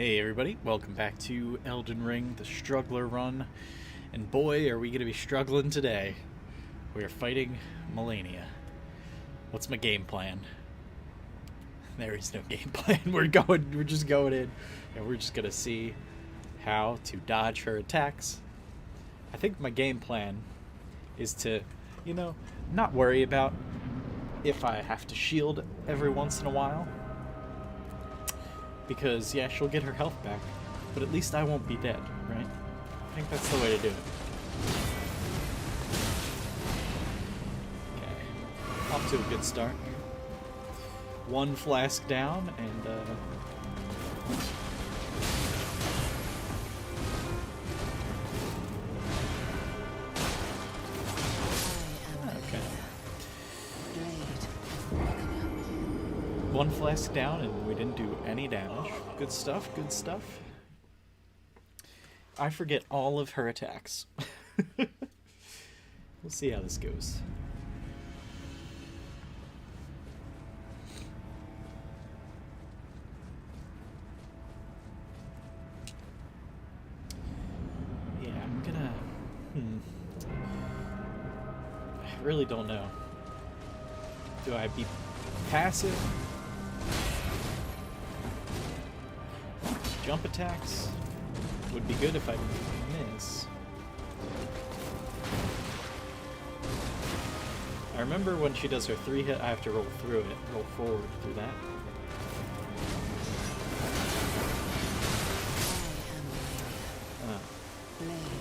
Hey everybody, welcome back to Elden Ring, the Struggler Run. And boy, are we going to be struggling today. We are fighting Melania. What's my game plan? There is no game plan. We're just going in, and we're just going to see how to dodge her attacks. I think my game plan is to, not worry about if I have to shield every once in a while. Because, yeah, she'll get her health back, but at least I won't be dead, right? I think that's the way to do it. Okay, off to a good start. One flask down, and, one flask down, and we didn't do any damage. Good stuff, good stuff. I forget all of her attacks. We'll see how this goes. Yeah, I'm gonna... I really don't know. Do I be passive? Jump attacks would be good if I miss. I remember when she does her 3-hit, I have to roll through it, roll forward through that.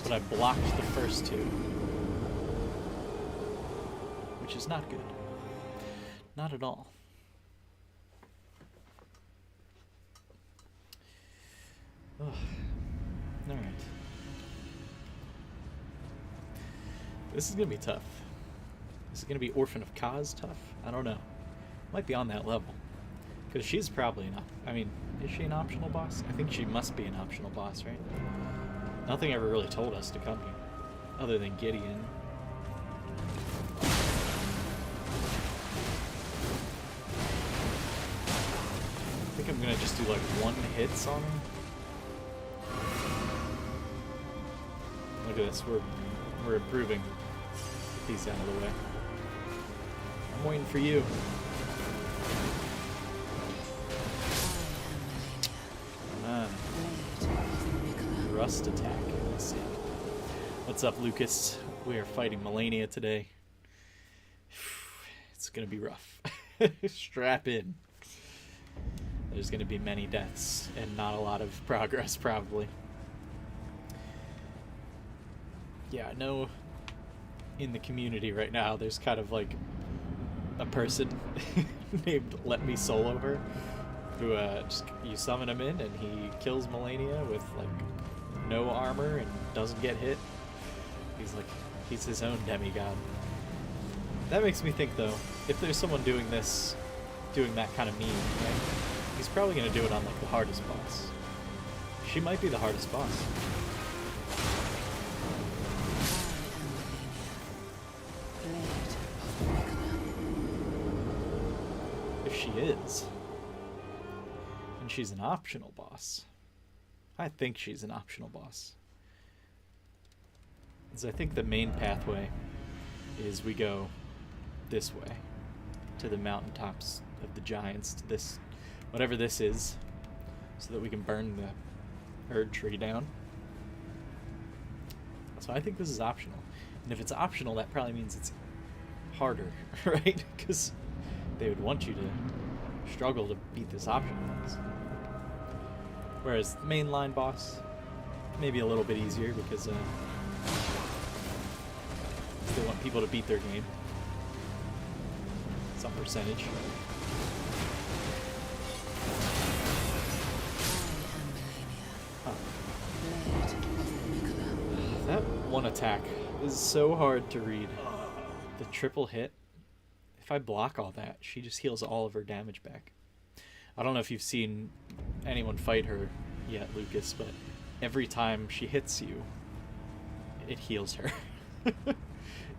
But I blocked the first two, which is not good. Not at all. Alright. This is gonna be tough. Is it gonna be Orphan of Kaz tough? I don't know. Might be on that level. Because she's probably an is she an optional boss? I think she must be an optional boss, right? Nothing ever really told us to come here. Other than Gideon. I think I'm gonna just do like one hits on her. Look at this, we're improving. Get these out of the way. I'm waiting for you. Come on. Rust attack. Let's see. What's up, Lucas? We are fighting Melania today. It's gonna be rough. Strap in. There's gonna be many deaths and not a lot of progress, probably. Yeah, I know in the community right now there's kind of like a person named Let Me Solo Her who you summon him in and he kills Melania with like no armor and doesn't get hit. He's his own demigod. That makes me think though, if there's someone doing that kind of meme, right? He's probably gonna do it on like the hardest boss. She might be the hardest boss. She is. And she's an optional boss. I think she's an optional boss. Because I think the main pathway is we go this way. To the mountaintops of the giants. To this, whatever this is. So that we can burn the Erd tree down. So I think this is optional. And if it's optional, that probably means it's harder, right? Because they would want you to struggle to beat this optional boss. Whereas the mainline boss, maybe a little bit easier because they want people to beat their game. Some percentage. Huh. That one attack is so hard to read. The triple hit. If I block all that, she just heals all of her damage back. I don't know if you've seen anyone fight her yet, Lucas, but every time she hits you, it heals her.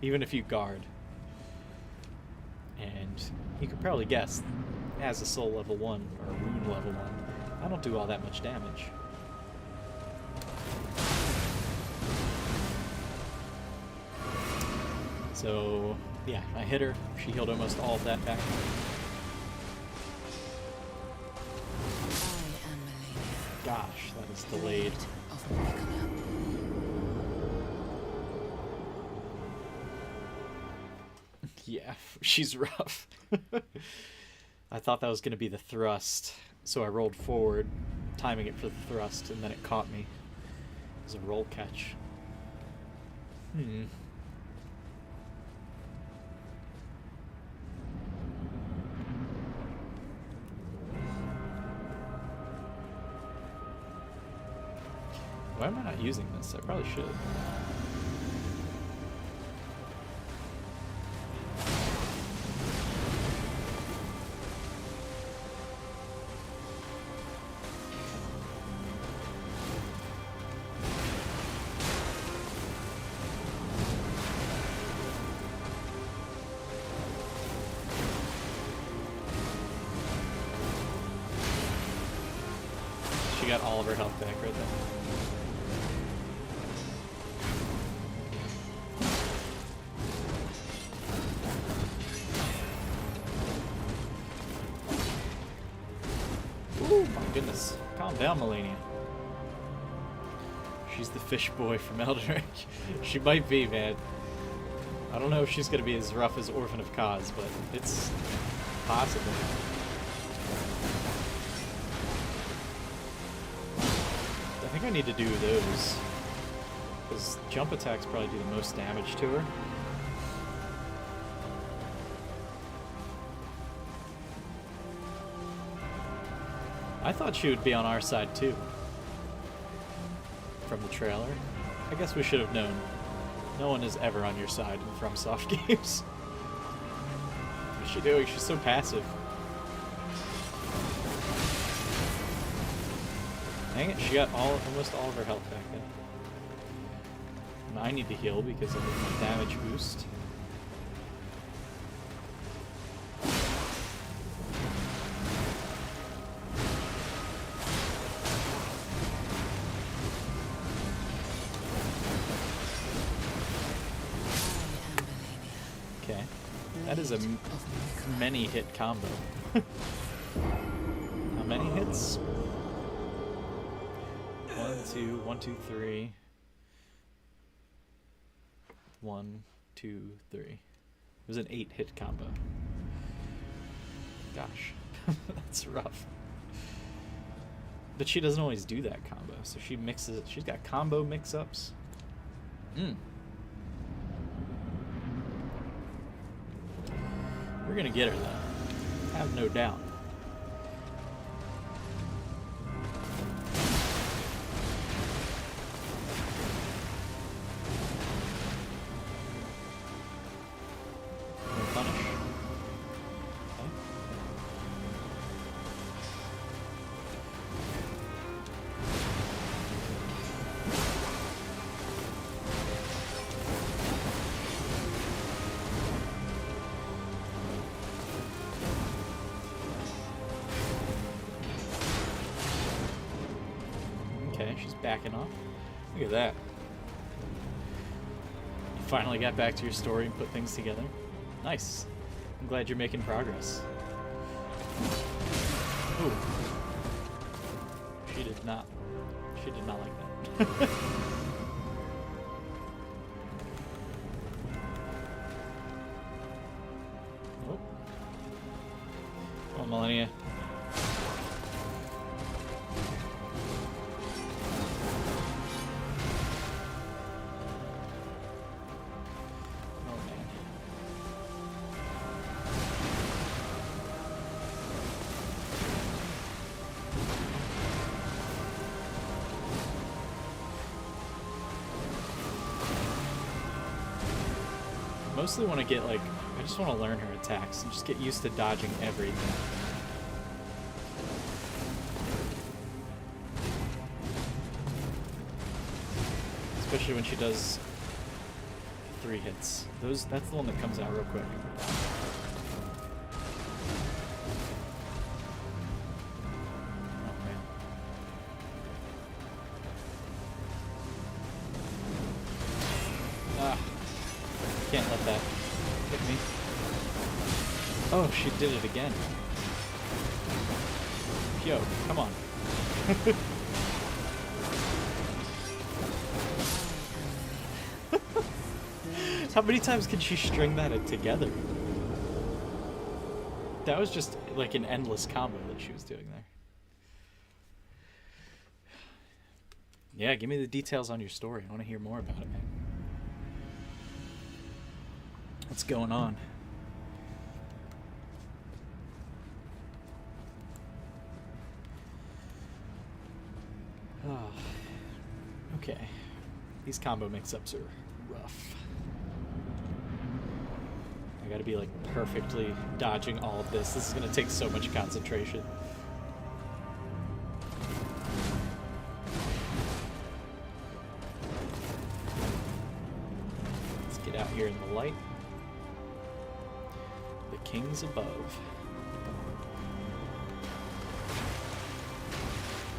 Even if you guard. And you could probably guess, as a soul level 1, or a wound level 1, I don't do all that much damage. So, yeah, I hit her. She healed almost all of that back. Gosh, that is delayed. Yeah, she's rough. I thought that was going to be the thrust, so I rolled forward, timing it for the thrust, and then it caught me. It was a roll catch. Why am I not using this? I probably should. She got all of her health back right there. Ooh, my goodness. Calm down, Melania. She's the fish boy from Elden Ring. She might be, man. I don't know if she's going to be as rough as Orphan of Kaz, but it's possible. I think I need to do those, because jump attacks probably do the most damage to her. I thought she would be on our side too, from the trailer. I guess we should have known. No one is ever on your side in FromSoft games. What's she doing? She's so passive. Dang it, she got almost all of her health back then. And I need to heal because of my damage boost. Okay, that is a many hit combo. How many hits? 1, 2, 3. 1, 2, 3. It was an 8-hit combo. Gosh, that's rough. But she doesn't always do that combo, so she mixes it. She's got combo mix-ups. We're gonna get her though. Have no doubt. She's backing off. Look at that. You finally got back to your story and put things together. Nice. I'm glad you're making progress. Ooh. She did not like that. Oh. Come on, Melania. Mostly want to get, like, I just want to learn her attacks and just get used to dodging everything. Especially when she does 3 hits. That's the one that comes out real quick. Oh man. Oh, she did it again. Yo, come on. How many times can she string that together? That was just like an endless combo that she was doing there. Yeah, give me the details on your story. I want to hear more about it, man. What's going on? Oh, okay. These combo mix-ups are rough. I gotta be like perfectly dodging all of this. This is gonna take so much concentration. Let's get out here in the light. The kings above.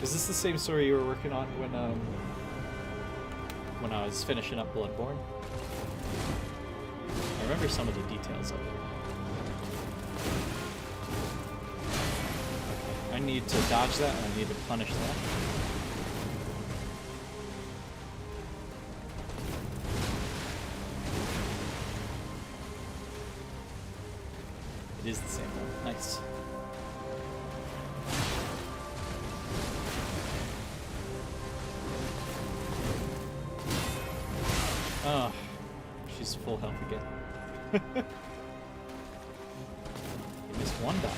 Is this the same story you were working on when I was finishing up Bloodborne? I remember some of the details of it. Okay, I need to dodge that and I need to punish that. It is the same one. Nice. Oh, she's full health again. You missed one dodge.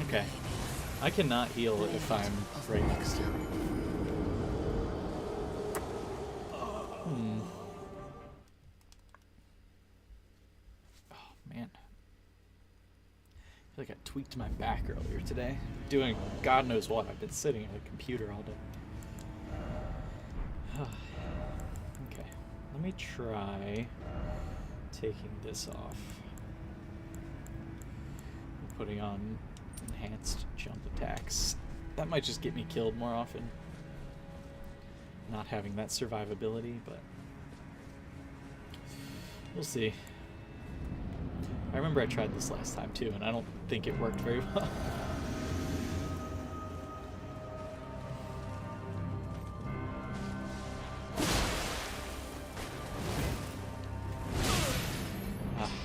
Okay. I cannot heal if I'm right next to her. Oh, man. I feel like I tweaked my back earlier today. Doing God knows what. I've been sitting at a computer all day. Okay. Let me try taking this off. I'm putting on enhanced jump attacks. That might just get me killed more often. Not having that survivability, but we'll see. I remember I tried this last time too, and I don't think it worked very well.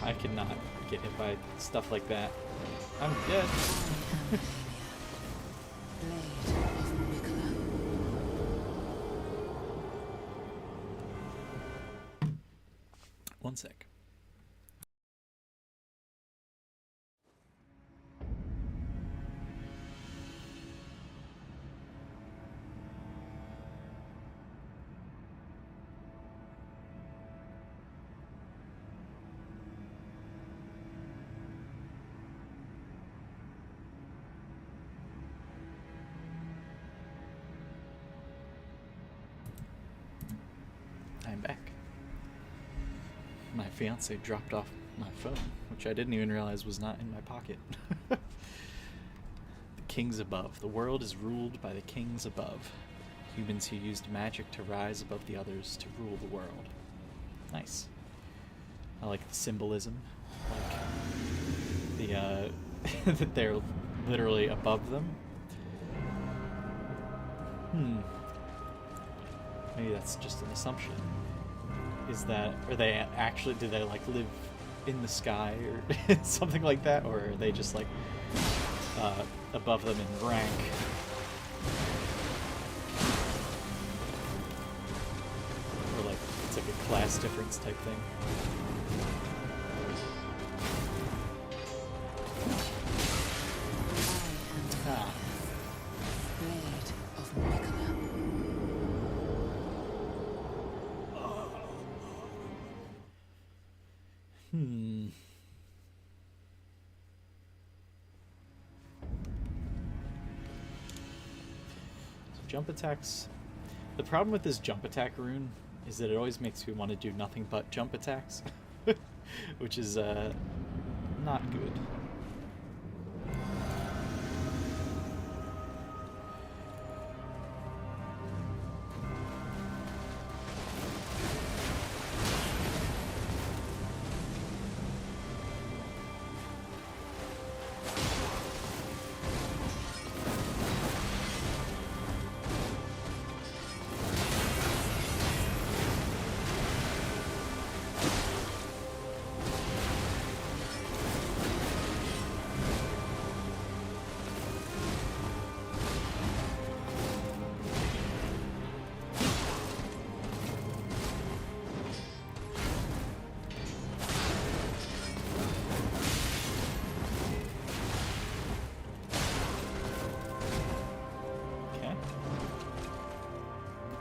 I cannot get hit by stuff like that. I'm dead. One sec. I'm back. My fiance dropped off my phone, which I didn't even realize was not in my pocket. The kings above. The world is ruled by the kings above. Humans who used magic to rise above the others to rule the world. Nice. I like the symbolism. Like the that they're literally above them. Maybe that's just an assumption. Is that, are they actually, do they like live in the sky or something like that? Or are they just like above them in rank? Or like, it's like a class difference type thing. Jump attacks. The problem with this jump attack rune is that it always makes me want to do nothing but jump attacks, which is not good.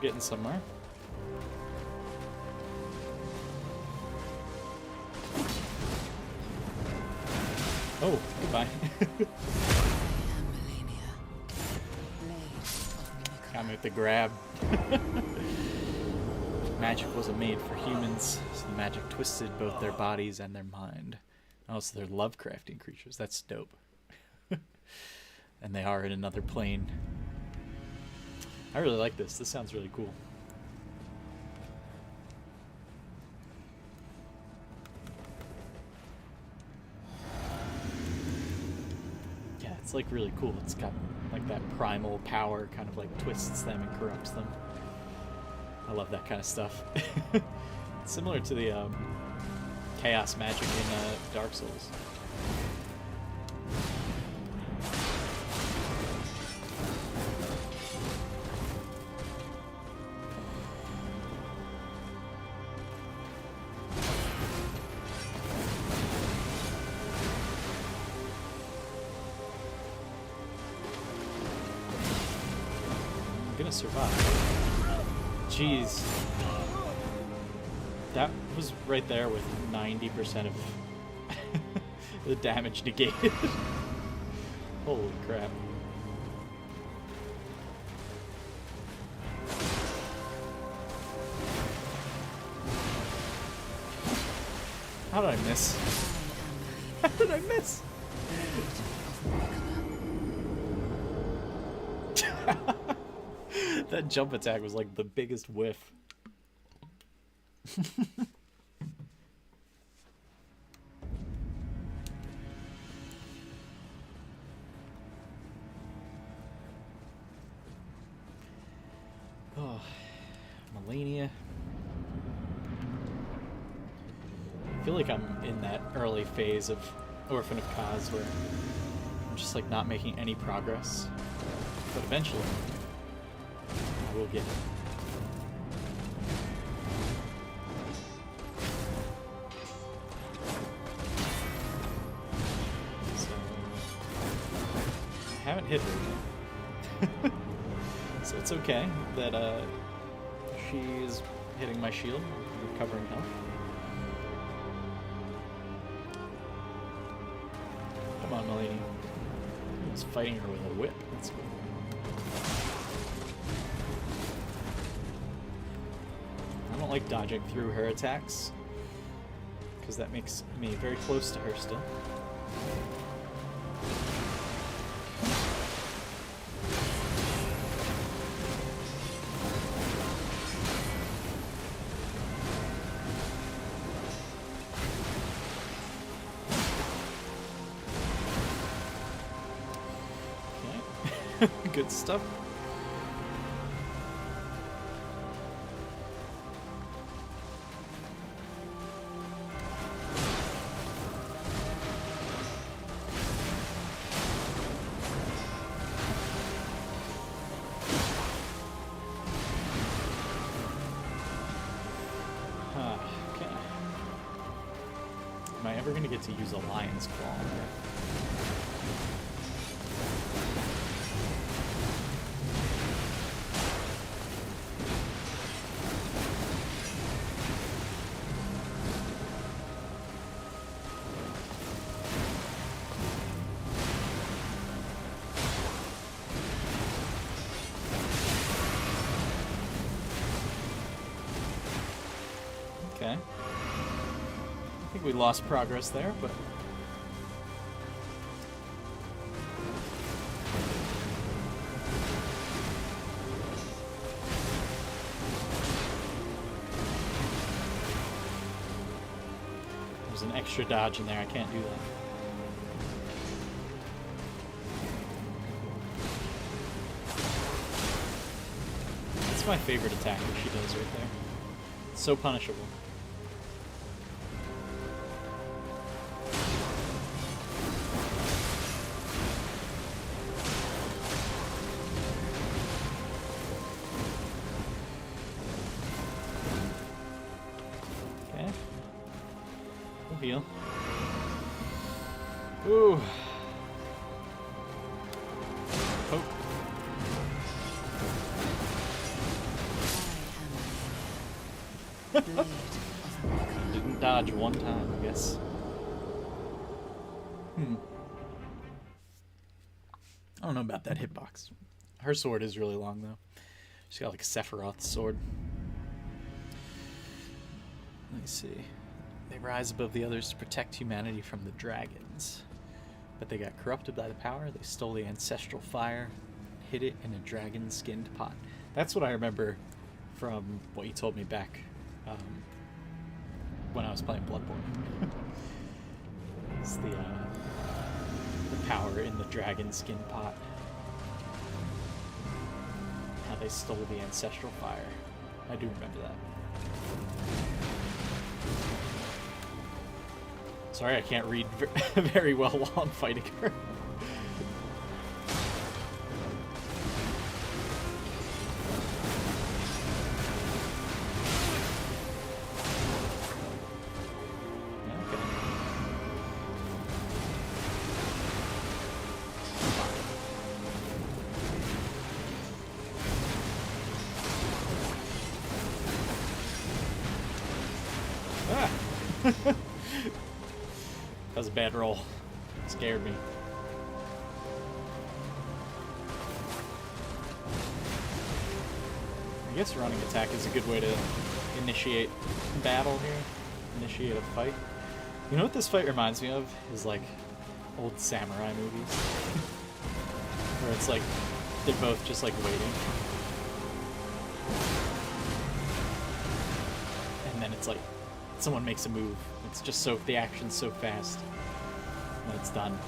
getting somewhere. Oh, goodbye. Got me with the grab. Magic wasn't made for humans, so the magic twisted both their bodies and their mind. Oh, so they're Lovecraftian creatures. That's dope. And they are in another plane. I really like this. This sounds really cool. Yeah, it's like really cool. It's got like that primal power kind of like twists them and corrupts them. I love that kind of stuff. Similar to the chaos magic in Dark Souls. I'm gonna survive. Jeez. That was right there with 90% of the damage negated. Holy crap. How did I miss? How did I miss? That jump attack was like the biggest whiff. Oh, Melania. I feel like I'm in that early phase of Orphan of Kaz where I'm just like not making any progress. But eventually, I will get it. So, I haven't hit her yet. So it's okay that she's hitting my shield, recovering health. Come on, Melanie. I was fighting her with a whip. That's cool. I don't like dodging through her attacks, because that makes me very close to her still. Okay. Good stuff. Am I ever going to get to use a lion's claw? Okay. I think we lost progress there, but... There's an extra dodge in there, I can't do that. That's my favorite attack that she does right there. It's so punishable. Okay. We'll heal. Ooh. Poke. Didn't dodge one time, I guess. I don't know about that hitbox. Her sword is really long, though. She's got like a Sephiroth sword. Let me see. They rise above the others to protect humanity from the dragons. But they got corrupted by the power. They stole the ancestral fire, hid it in a dragon-skinned pot. That's what I remember from what you told me back when I was playing Bloodborne. It's the power in the dragon-skin pot. How they stole the ancestral fire. I do remember that. Sorry, I can't read very well while I'm fighting her. That was a bad roll. It scared me. I guess running attack is a good way to initiate battle here. Initiate a fight. You know what this fight reminds me of? Is like old samurai movies. Where it's like they're both just like waiting. And then it's like someone makes a move. It's just so, the action's so fast when it's done.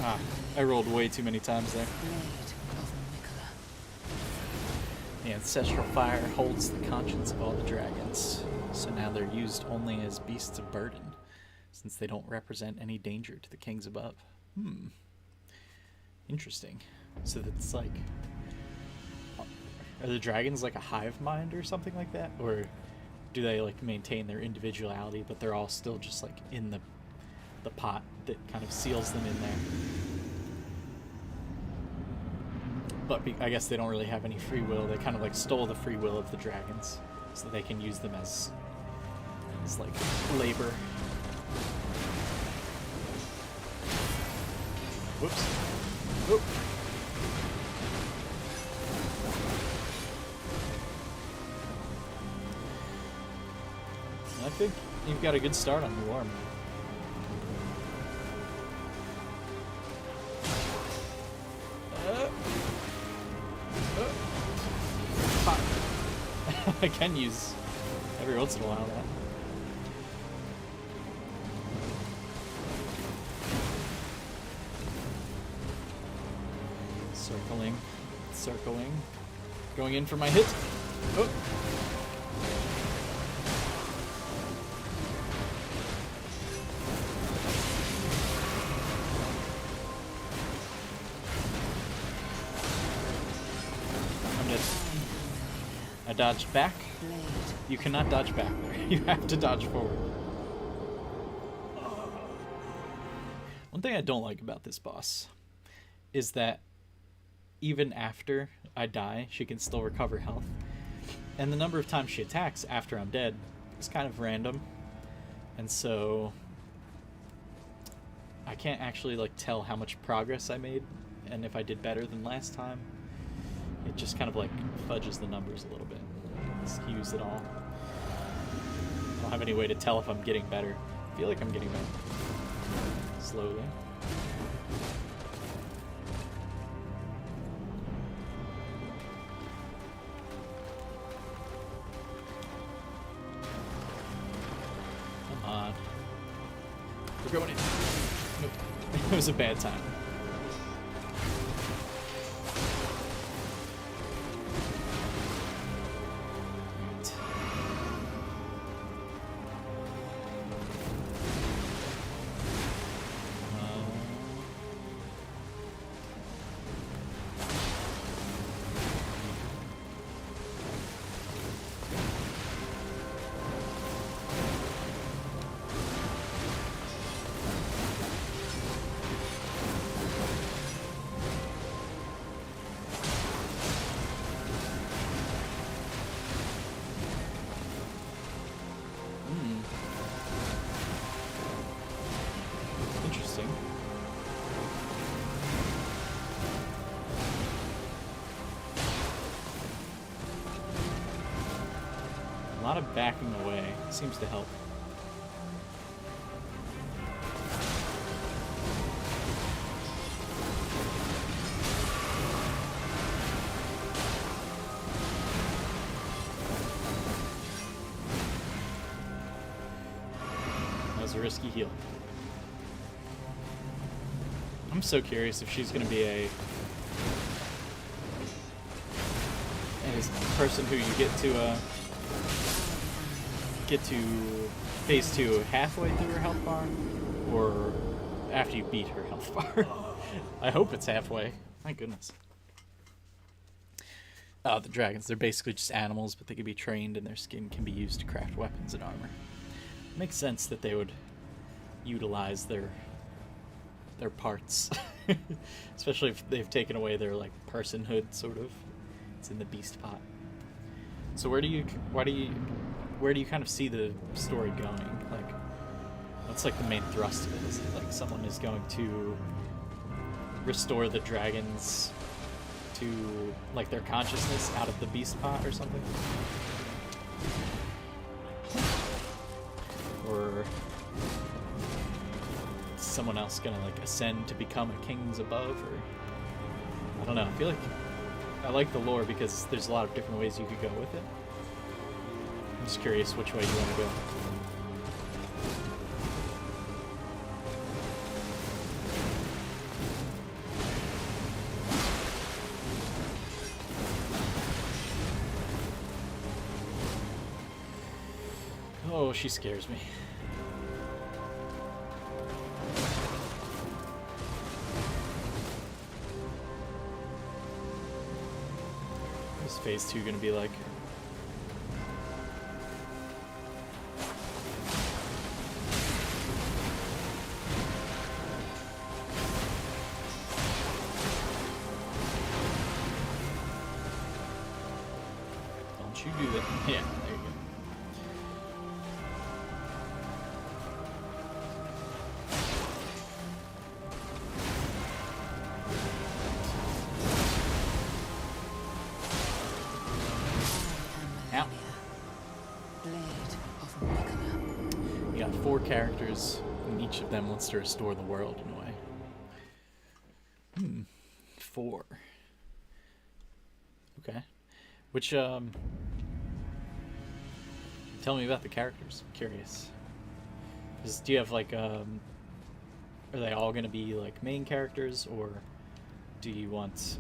Ah, I rolled way too many times there. The ancestral fire holds the conscience of all the dragons, so now they're used only as beasts of burden, since they don't represent any danger to the kings above. Interesting. So that's like... Are the dragons like a hive mind or something like that? Or do they like maintain their individuality, but they're all still just like in the pot that kind of seals them in there? But I guess they don't really have any free will. They kind of like stole the free will of the dragons so they can use them as like labor. Whoops. Oop. I think you've got a good start on the war. I can use every once in a while that. Circling, circling, going in for my hit. Oh. I'm dead. I dodged back. You cannot dodge back there. You have to dodge forward. One thing I don't like about this boss is that even after I die, she can still recover health. And the number of times she attacks after I'm dead is kind of random. And so I can't actually like tell how much progress I made and if I did better than last time. It just kind of like fudges the numbers a little bit. Skews it all. I don't have any way to tell if I'm getting better. I feel like I'm getting better. Slowly. Come on. We're going in. Nope. It was a bad time. lot of backing away. Seems to help. That was a risky heal. I'm so curious if she's going to be a person who you get to phase 2 halfway through her health bar, or after you beat her health bar. I hope it's halfway. My goodness. The dragons, they're basically just animals, but they can be trained and their skin can be used to craft weapons and armor. It makes sense that they would utilize their parts. Especially if they've taken away their like personhood, sort of. It's in the beast pot. So where do you kind of see the story going? Like, what's like the main thrust of it? Is it like someone is going to restore the dragons to like their consciousness out of the beast pot or something? Or is someone else gonna like ascend to become a kings above? Or I don't know. I feel like I like the lore because there's a lot of different ways you could go with it. I'm just curious which way you want to go. Oh, she scares me. What's phase 2 gonna be like? Don't you do that. Yeah, there you go. You got 4 characters, and each of them wants to restore the world in a way. 4. Okay. Which, tell me about the characters. I'm curious. Do you have, like, are they all gonna be, like, main characters, or do you want,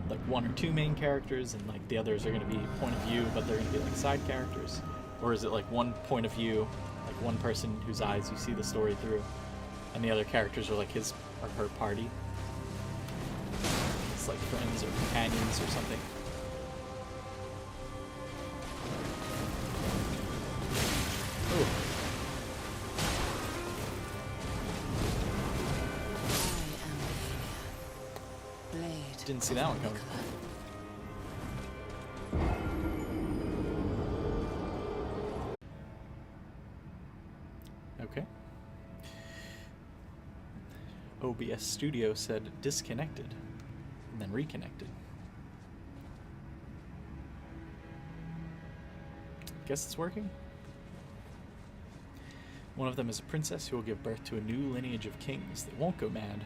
like, 1 or 2 main characters, and, like, the others are gonna be point of view, but they're gonna be, like, side characters? Or is it, like, one point of view, like, one person whose eyes you see the story through, and the other characters are, like, his or her party? It's, like, friends or companions or something. Oh. Didn't see that one coming. Okay. OBS Studio said disconnected and then reconnected. Guess it's working. One of them is a princess who will give birth to a new lineage of kings that won't go mad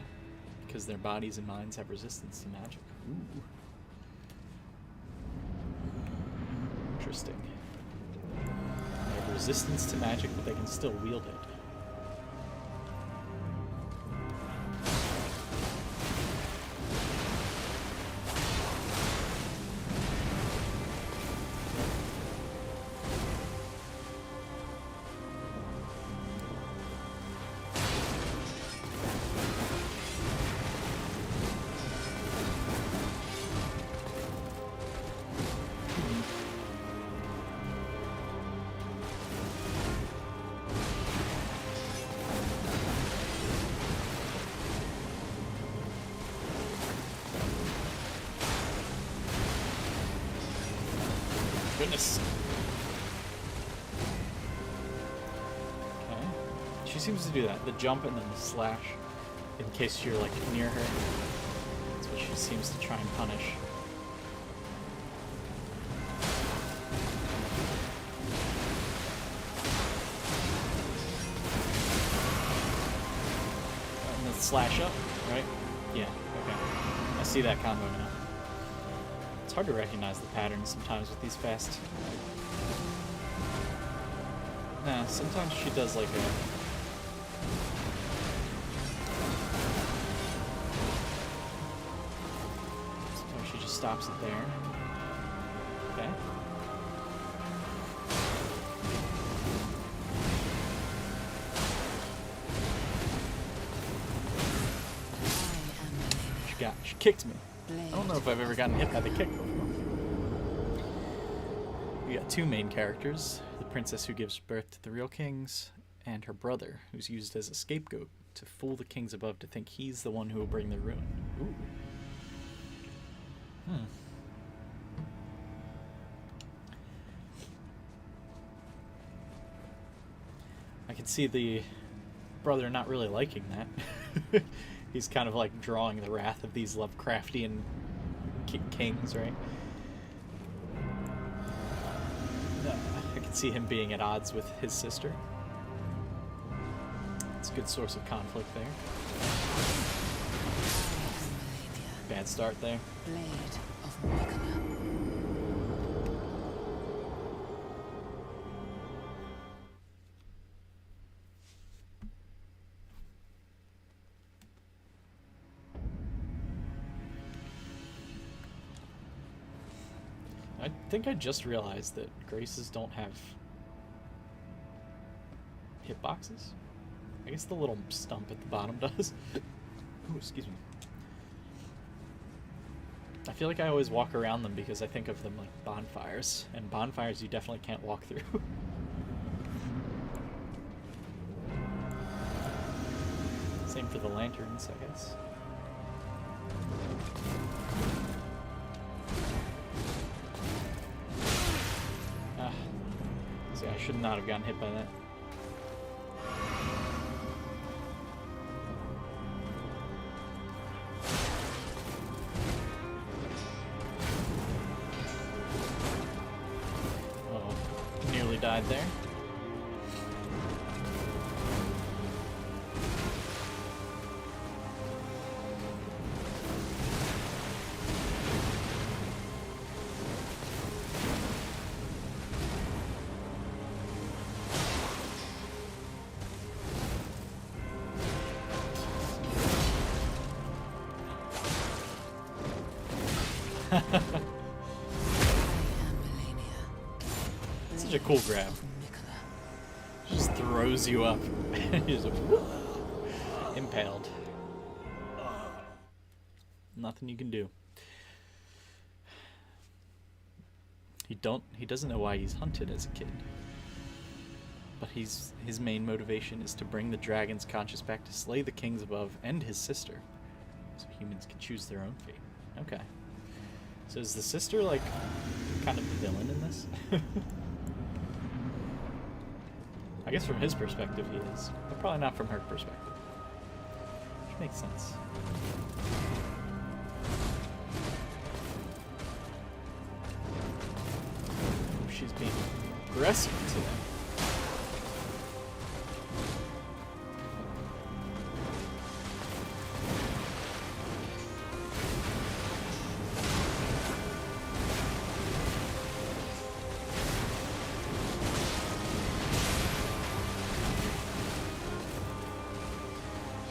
because their bodies and minds have resistance to magic. Ooh. Interesting. They have resistance to magic, but they can still wield it. Goodness. Okay. She seems to do that. The jump and then the slash in case you're like near her. That's what she seems to try and punish. slash up, right? Yeah, okay. I see that combo now. It's hard to recognize the patterns sometimes with these fast. Nah, sometimes she does like a... Sometimes she just stops it there. Okay. She kicked me. I don't know if I've ever gotten hit by the kick before. We got two main characters, the princess who gives birth to the real kings, and her brother, who's used as a scapegoat to fool the kings above to think he's the one who will bring the ruin. Ooh. I can see the brother not really liking that. He's kind of like drawing the wrath of these Lovecraftian kings, right? I can see him being at odds with his sister. It's a good source of conflict there. Bad start there. Blade of Mikala. I think I just realized that Graces don't have hitboxes. I guess the little stump at the bottom does. Ooh, excuse me. I feel like I always walk around them because I think of them like bonfires, and bonfires you definitely can't walk through. Same for the lanterns, I guess. See, I should not have gotten hit by that. Oh, nearly died there. Such a cool grab. Just throws you up. You're just impaled. Nothing you can do. He doesn't know why he's hunted as a kid. But his main motivation is to bring the dragon's conscience back to slay the kings above and his sister, so humans can choose their own fate. Okay. So is the sister like kind of the villain in this? I guess from his perspective he is, but probably not from her perspective. Which makes sense. She's being aggressive today.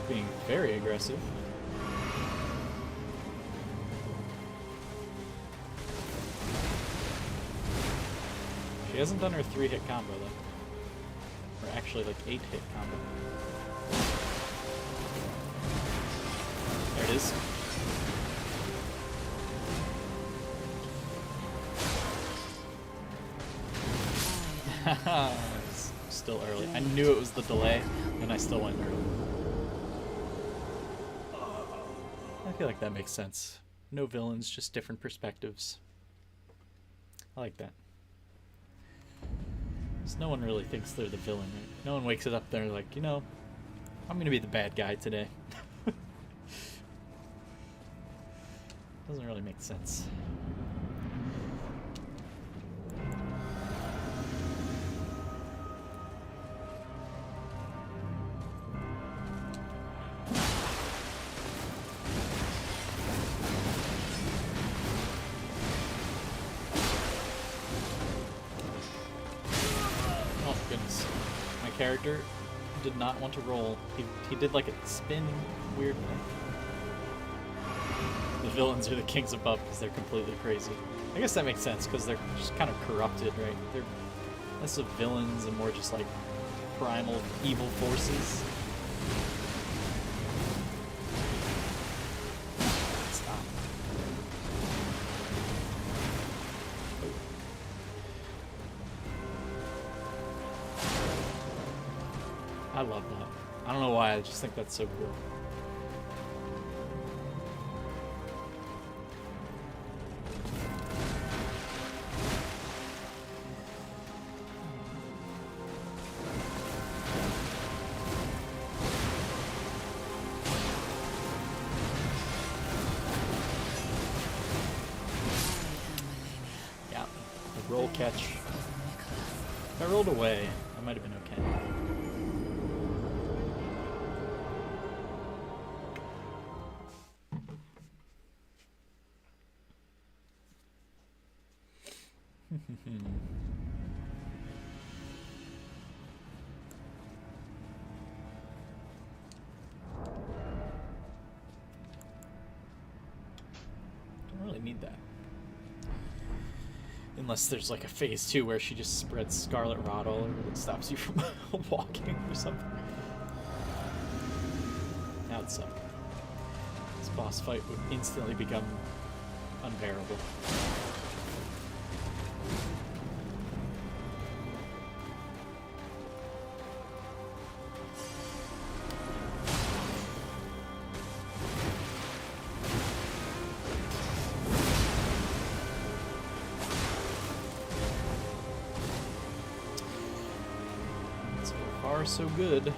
Being very aggressive. She hasn't done her 3-hit combo though. Or actually like 8-hit combo. There it is. It's still early. I knew it was the delay, and I still went early. I feel like that makes sense. No villains, just different perspectives. I like that. Because no one really thinks they're the villain, right? No one wakes it up there like, you know, I'm gonna be the bad guy today. Doesn't really make sense. Goodness. My character did not want to roll. He did like a spin weird thing. The villains are the kings above because they're completely crazy. I guess that makes sense because they're just kind of corrupted, right? They're less of villains and more just like primal evil forces. Stop. I love that. I don't know why, I just think that's so cool. Yeah, the roll catch. If I rolled away, I might have been okay. Don't really need that. Unless there's like a phase 2 where she just spreads scarlet rot all over that stops you from walking or something. That would suck. This boss fight would instantly become unbearable. So far, so good.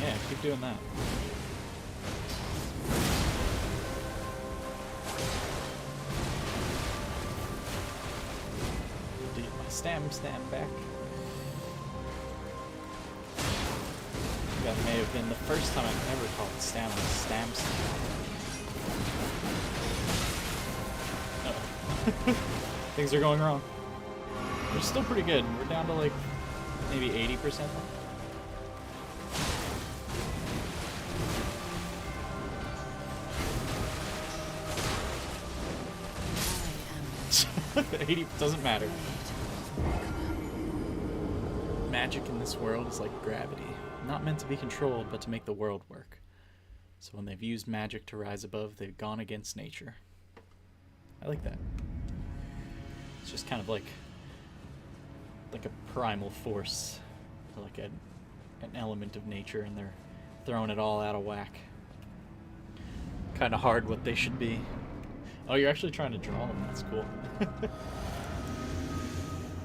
Yeah, keep doing that. Get my stam back. That may have been the first time I've ever called stamina stam. Uh-oh. Things are going wrong. We're still pretty good. We're down to like maybe 80% left. 80 doesn't matter. Magic in this world is like gravity. Not meant to be controlled, but to make the world work. So when they've used magic to rise above, they've gone against nature. I like that. It's just kind of like a primal force, or like an element of nature, and they're throwing it all out of whack. Kind of hard what they should be. Oh, you're actually trying to draw them. That's cool.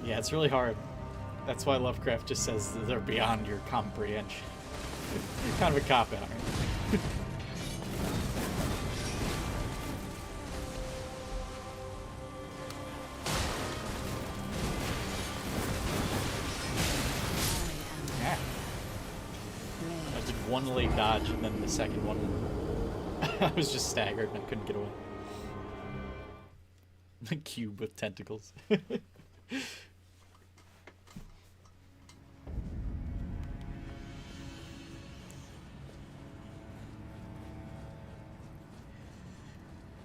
Yeah, it's really hard. That's why Lovecraft just says that they're beyond your comprehension. Kind of a cop-out, right? Yeah. I did one late dodge, and then the second one, I was just staggered and I couldn't get away. The cube with tentacles.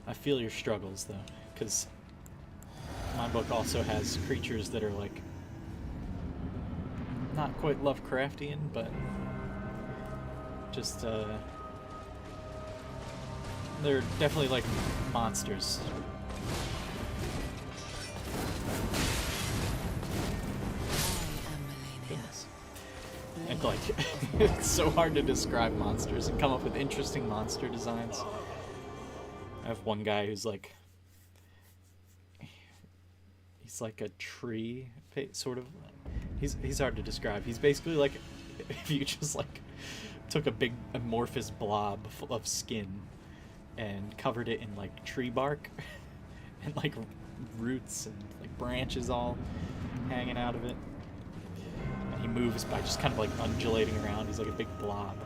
I feel your struggles, though, because my book also has creatures that are, like, not quite Lovecraftian, but just, they're definitely, like, monsters. Goodness. And, like, it's so hard to describe monsters and come up with interesting monster designs. I have one guy who's like, he's like a tree, sort of. He's hard to describe. He's basically like, if you just like took a big amorphous blob full of skin and covered it in like tree bark and like roots and like branches all hanging out of it. And he moves by just kind of like undulating around. He's like a big blob.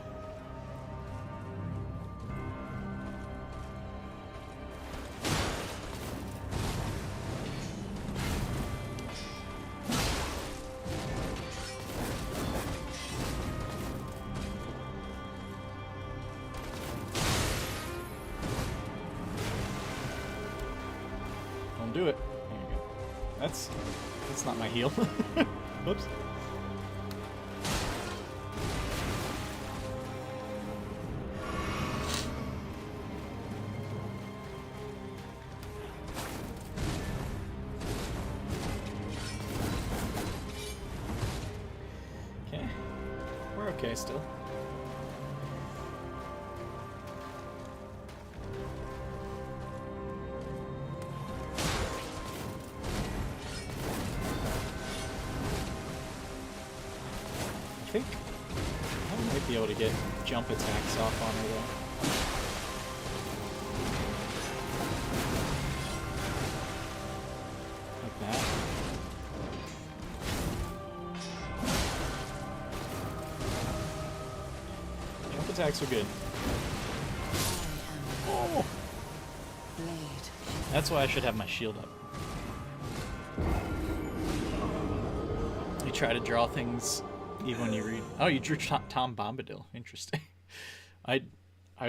Don't do it. There you go. That's not my heal. Whoops. Okay. We're okay still. I think I might be able to get jump attacks off on her though. Like that. Jump attacks are good. Oh! That's why I should have my shield up. You try to draw things even when you read. Oh, you drew Tom Bombadil. Interesting. I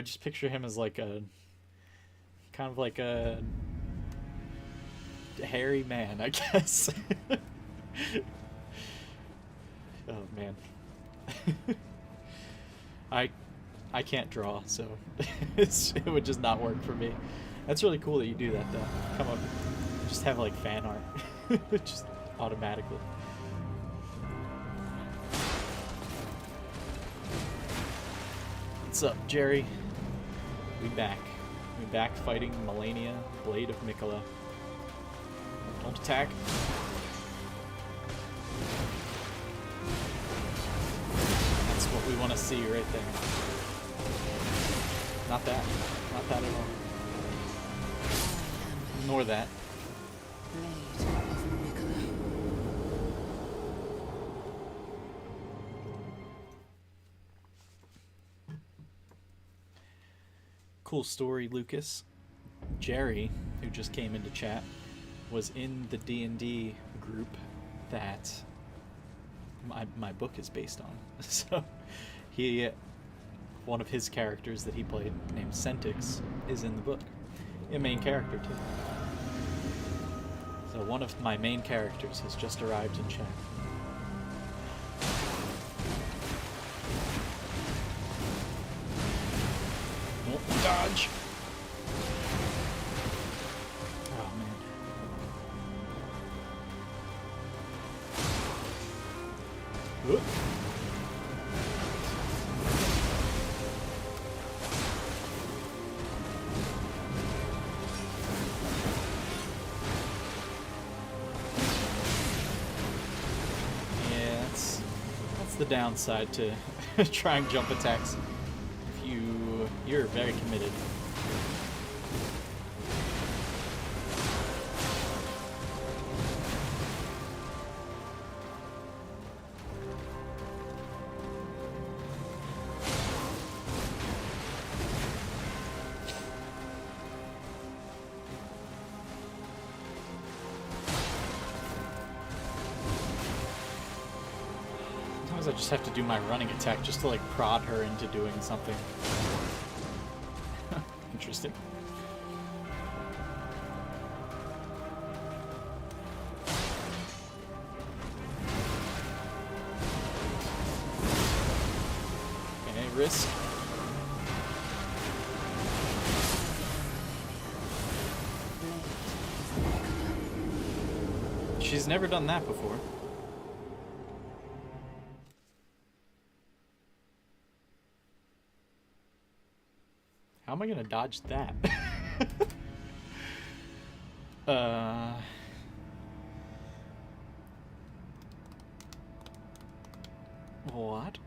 just picture him as like a kind of like a hairy man, I guess. Oh man. I can't draw, so it would just not work for me. That's really cool that you do that though. Come on, just have like fan art, just automatically. What's up, Jerry? We back. We back fighting Melania, Blade of Mikola. Don't attack. That's what we want to see right there. Not that. Not that at all. Ignore that. Blade of Mikola. Cool story, Lucas. Jerry, who just came into chat, was in the D&D group that my book is based on. So one of his characters that he played, named Centix, is in the book. A main character too. So one of my main characters has just arrived in chat. Oh, dodge! Oh man. Whoop. Yeah, that's the downside to trying jump attacks. If you're very committed. Sometimes I just have to do my running attack just to like prod her into doing something. Interesting. Okay, risk. She's never done that before. How am I gonna dodge that? What?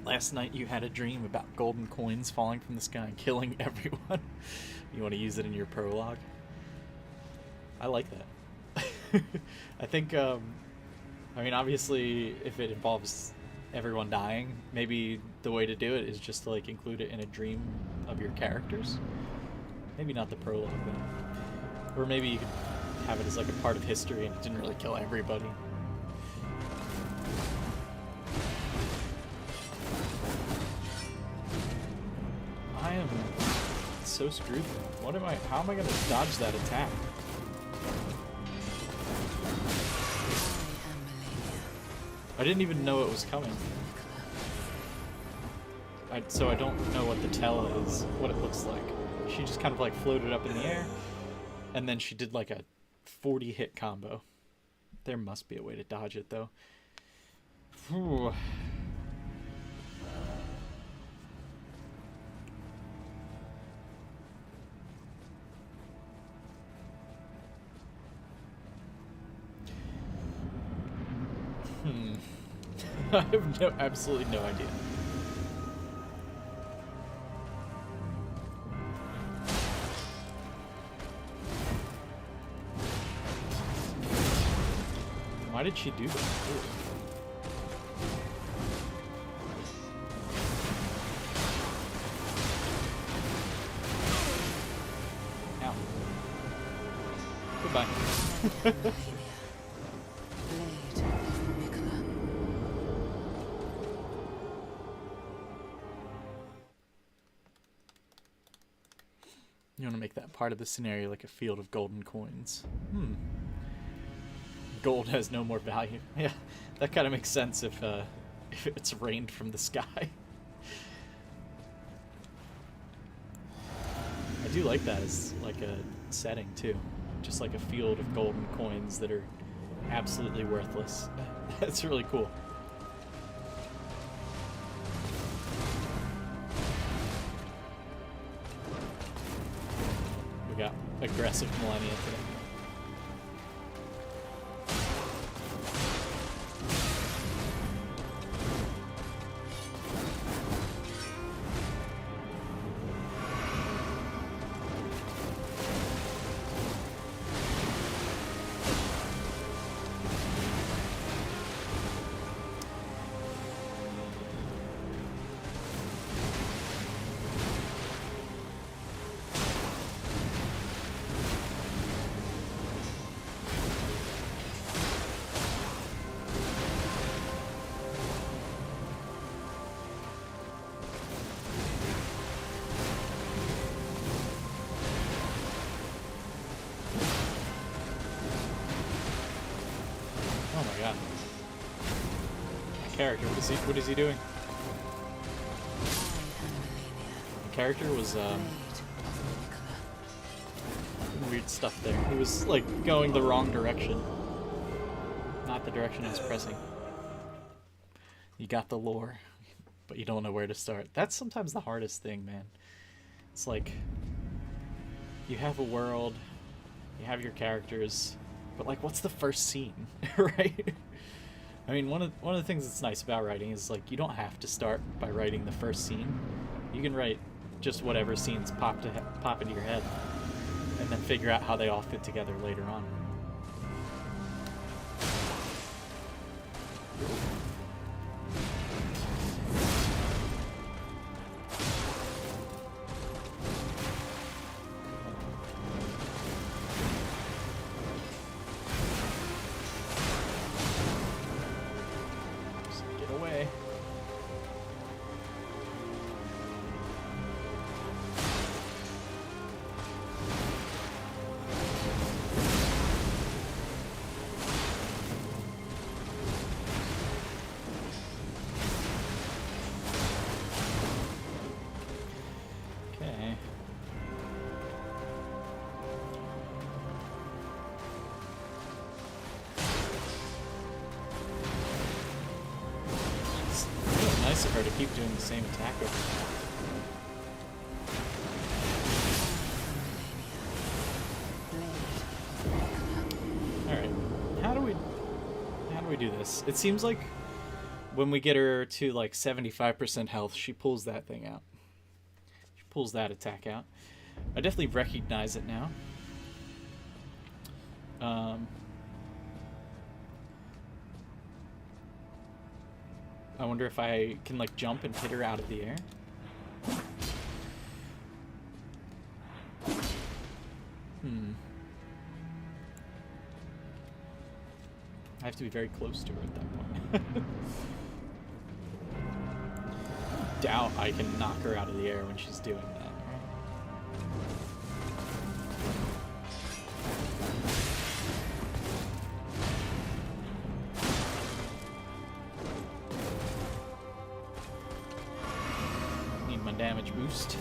Last night you had a dream about golden coins falling from the sky and killing everyone. You want to use it in your prologue? I like that. I think, I mean, obviously, if it involves everyone dying, maybe the way to do it is just to like include it in a dream of your characters. Maybe not the prologue though. Or maybe you could have it as like a part of history and it didn't really kill everybody. I am so screwed. What am I? How am I gonna dodge that attack? I didn't even know it was coming. So I don't know what the tell is, what it looks like. She just kind of like floated up in the air, and then she did like a 40 hit combo. There must be a way to dodge it though. Whew. I have absolutely no idea. Why did she do that? Ooh. Ow. Goodbye. You want to make that part of the scenario like a field of golden coins. Gold has no more value. Yeah, that kind of makes sense if it's rained from the sky. I do like that as like a setting too. Just like a field of golden coins that are absolutely worthless. That's really cool. We got aggressive Millennia today. Oh my god. My character, what is he doing? The character was weird stuff there. He was like going the wrong direction. Not the direction I was pressing. You got the lore, but you don't know where to start. That's sometimes the hardest thing, man. It's like you have a world, you have your characters, but like what's the first scene, right? I mean, one of the things that's nice about writing is like you don't have to start by writing the first scene. You can write just whatever scenes pop into your head and then figure out how they all fit together later on. Nice of her to keep doing the same attack over and over. Alright. How do we do this? It seems like when we get her to like 75% health, she pulls that thing out. She pulls that attack out. I definitely recognize it now. I wonder if I can like jump and hit her out of the air. I have to be very close to her at that point. Doubt I can knock her out of the air when she's doing that. one damage boost.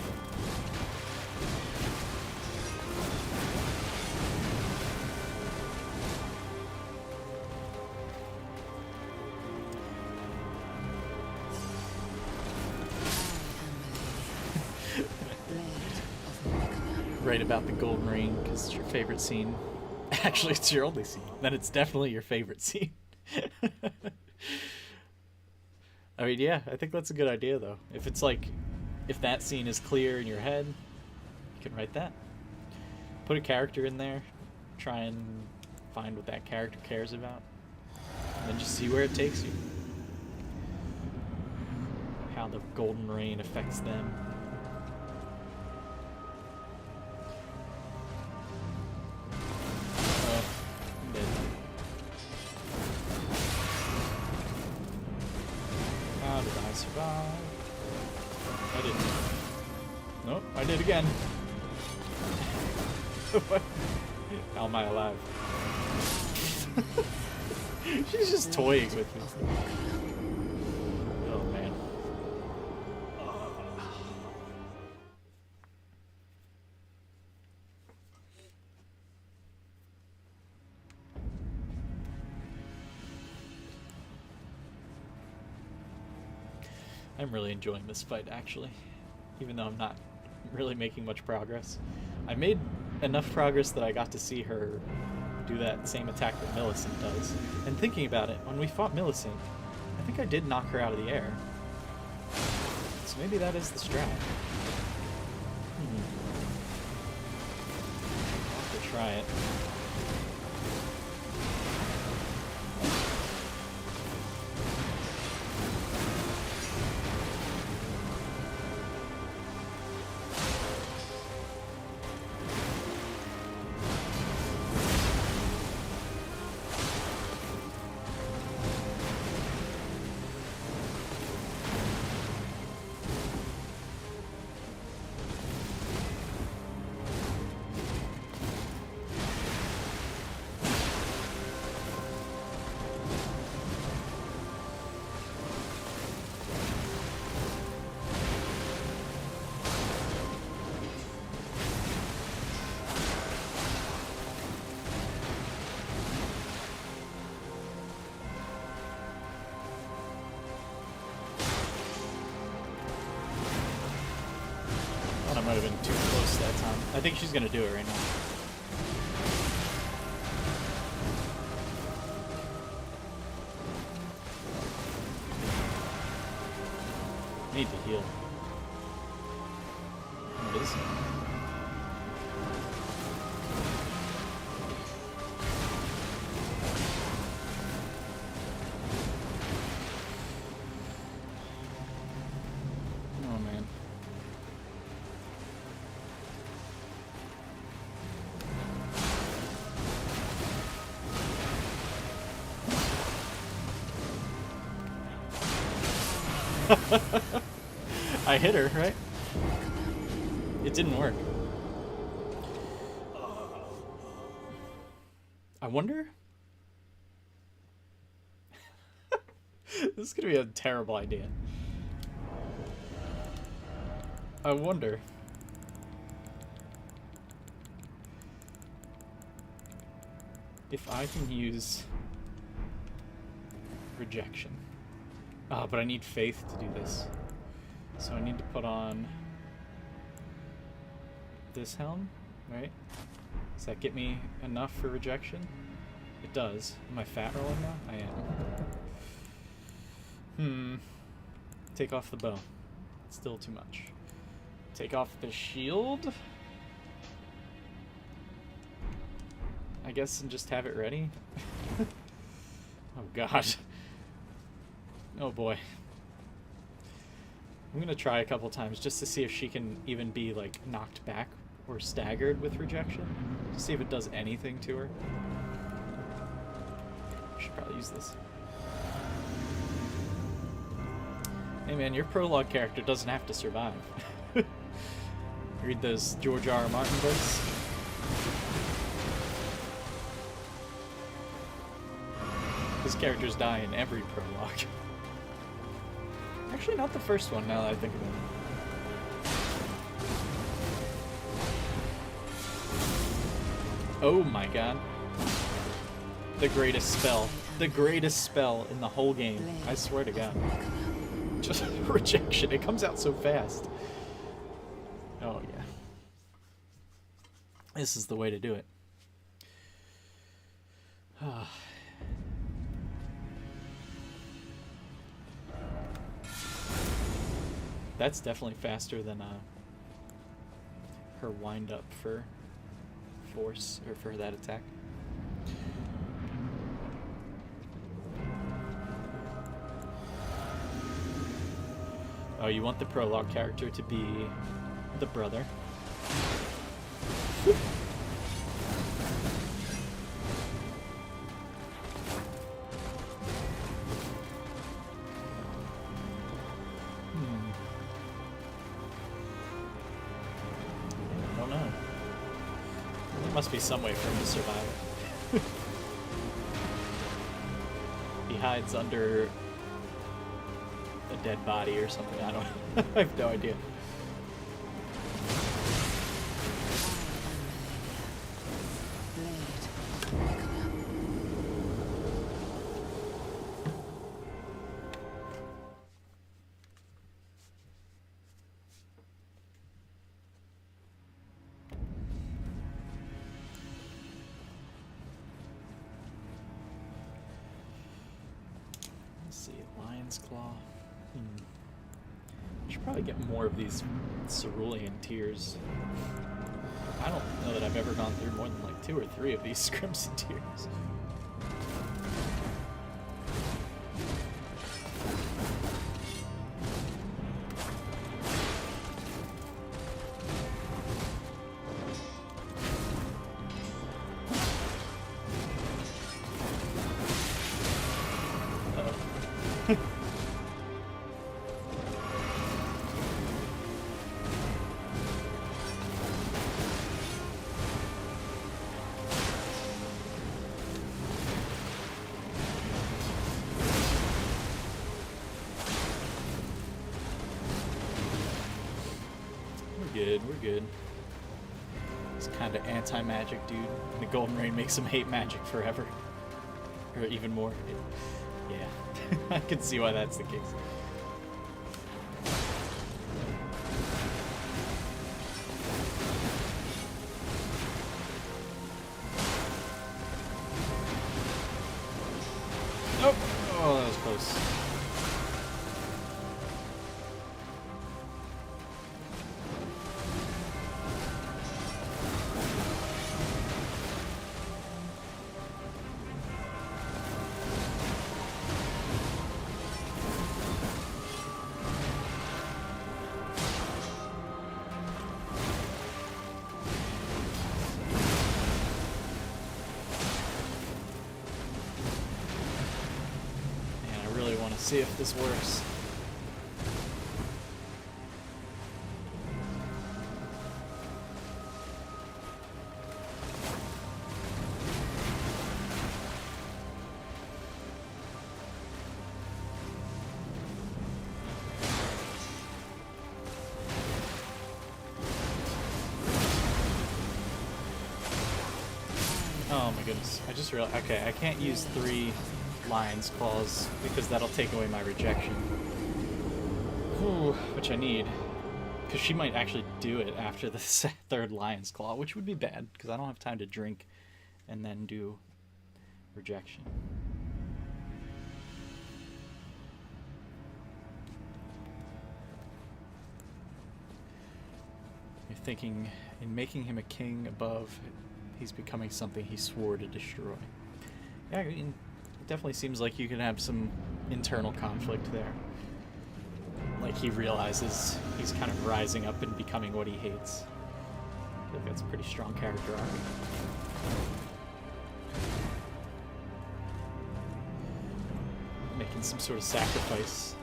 Right about the golden ring because it's your favorite scene. Actually, it's your only scene. Then it's definitely your favorite scene. I mean, yeah, I think that's a good idea, though. If it's like, if that scene is clear in your head, you can write that. Put a character in there, try and find what that character cares about, and then just see where it takes you. How the golden rain affects them. How did I survive? I didn't. Nope, I did again. How am I alive? She's just toying with me. Oh man. I'm really enjoying this fight, actually, even though I'm not really making much progress. I made enough progress that I got to see her do that same attack that Millicent does. And thinking about it, when we fought Millicent, I think I did knock her out of the air. So maybe that is the strat. I'll have to try it. I might have been too close that time. I think she's gonna do it right now. I need to heal. What is it? Oh man. I hit her, right? It didn't work. I wonder? This is gonna be a terrible idea. I wonder. If I can use rejection. But I need faith to do this. So I need to put on this helm, right? Does that get me enough for rejection? It does. Am I fat rolling now? I am. Take off the bow. Still too much. Take off the shield? I guess, and just have it ready? Oh god. Oh boy. I'm gonna try a couple times just to see if she can even be like knocked back or staggered with rejection. To see if it does anything to her. I should probably use this. Hey man, your prologue character doesn't have to survive. Read those George R. R. Martin books. His characters die in every prologue. Actually, not the first one, now that I think of it. Oh my god. The greatest spell. The greatest spell in the whole game. I swear to god. Just rejection. It comes out so fast. Oh yeah. This is the way to do it. That's definitely faster than her wind up for force, or for that attack. Oh, you want the prologue character to be the brother. I don't know. There must be some way for him to survive. He hides under a dead body or something. I don't know. I have no idea. Let's see, Lion's Claw. I should probably get more of these cerulean tears. I don't know that I've ever gone through more than like 2 or 3 of these crimson tears. We're good. He's kind of anti-magic, dude. And the Golden Rain makes him hate magic forever. Or even more. Yeah, I can see why that's the case. Nope. Oh, that was close. See if this works. Oh my goodness, I just realized, okay, I can't use 3 Lion's Claws because that'll take away my rejection. Ooh, which I need. Because she might actually do it after the 3rd Lion's Claw, which would be bad because I don't have time to drink and then do rejection. You're thinking, in making him a king above, he's becoming something he swore to destroy. Yeah, I mean, it definitely seems like you can have some internal conflict there. Like he realizes he's kind of rising up and becoming what he hates. I feel like that's a pretty strong character arc. Making some sort of sacrifice.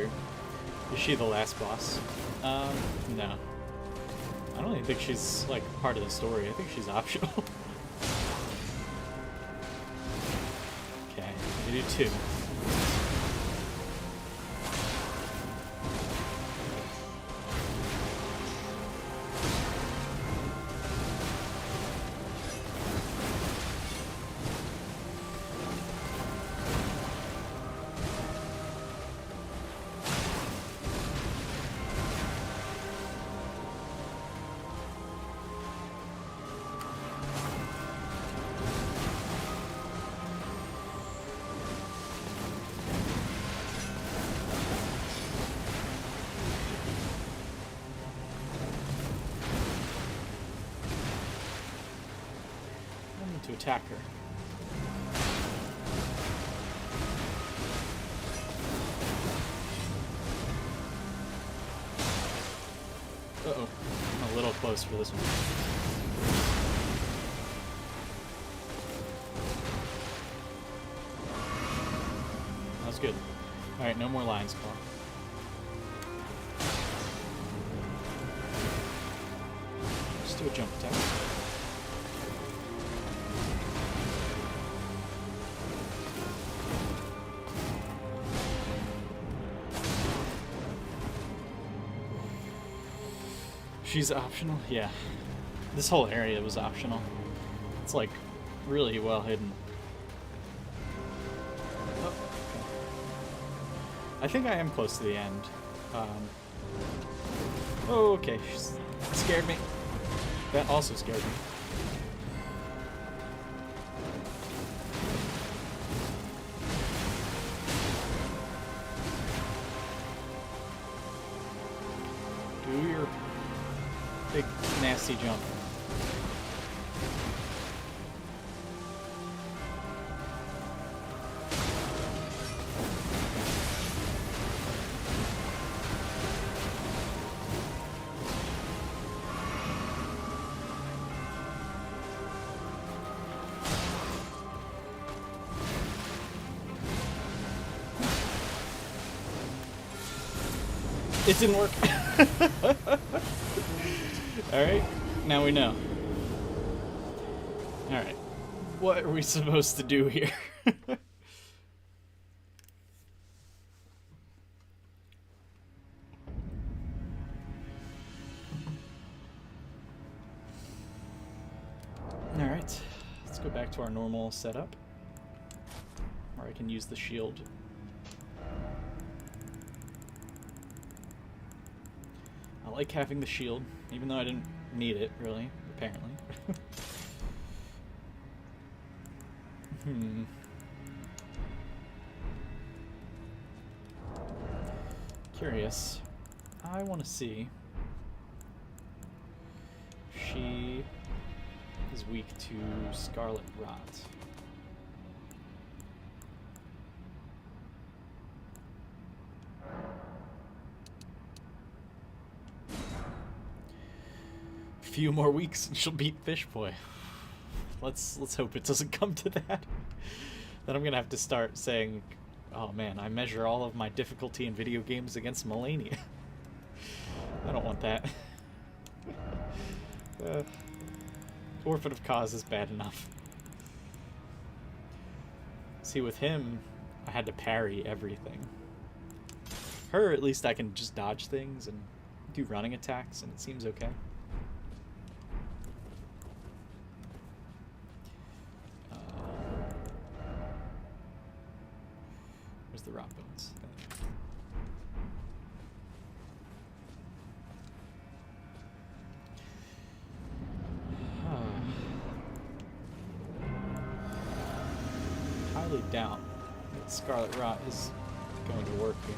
her. Is she the last boss? No. I don't even think she's, like, part of the story. I think she's optional. Okay, we do 2. To attack her. Uh-oh. I'm a little close for this one. That was good. Alright, no more Lion's Claw. Just do a jump attack. She's optional? Yeah. This whole area was optional. It's like really well hidden. Oh, okay. I think I am close to the end. Oh, okay. She's scared me. That also scared me. Do your big nasty jump. It didn't work. Alright, now we know. Alright, what are we supposed to do here? Alright, let's go back to our normal setup, where I can use the shield. I like having the shield, even though I didn't need it, really, apparently. Curious. I want to see if she is weak to Scarlet Rot. Few more weeks and she'll beat Fish Boy. Let's hope it doesn't come to that. Then I'm gonna have to start saying, oh man, I measure all of my difficulty in video games against Melania. I don't want that. Orphan of Cause is bad enough. See, with him, I had to parry everything. Her, at least I can just dodge things and do running attacks, and it seems okay. Where's the rock bones? Highly doubt that Scarlet Rot is going to work here.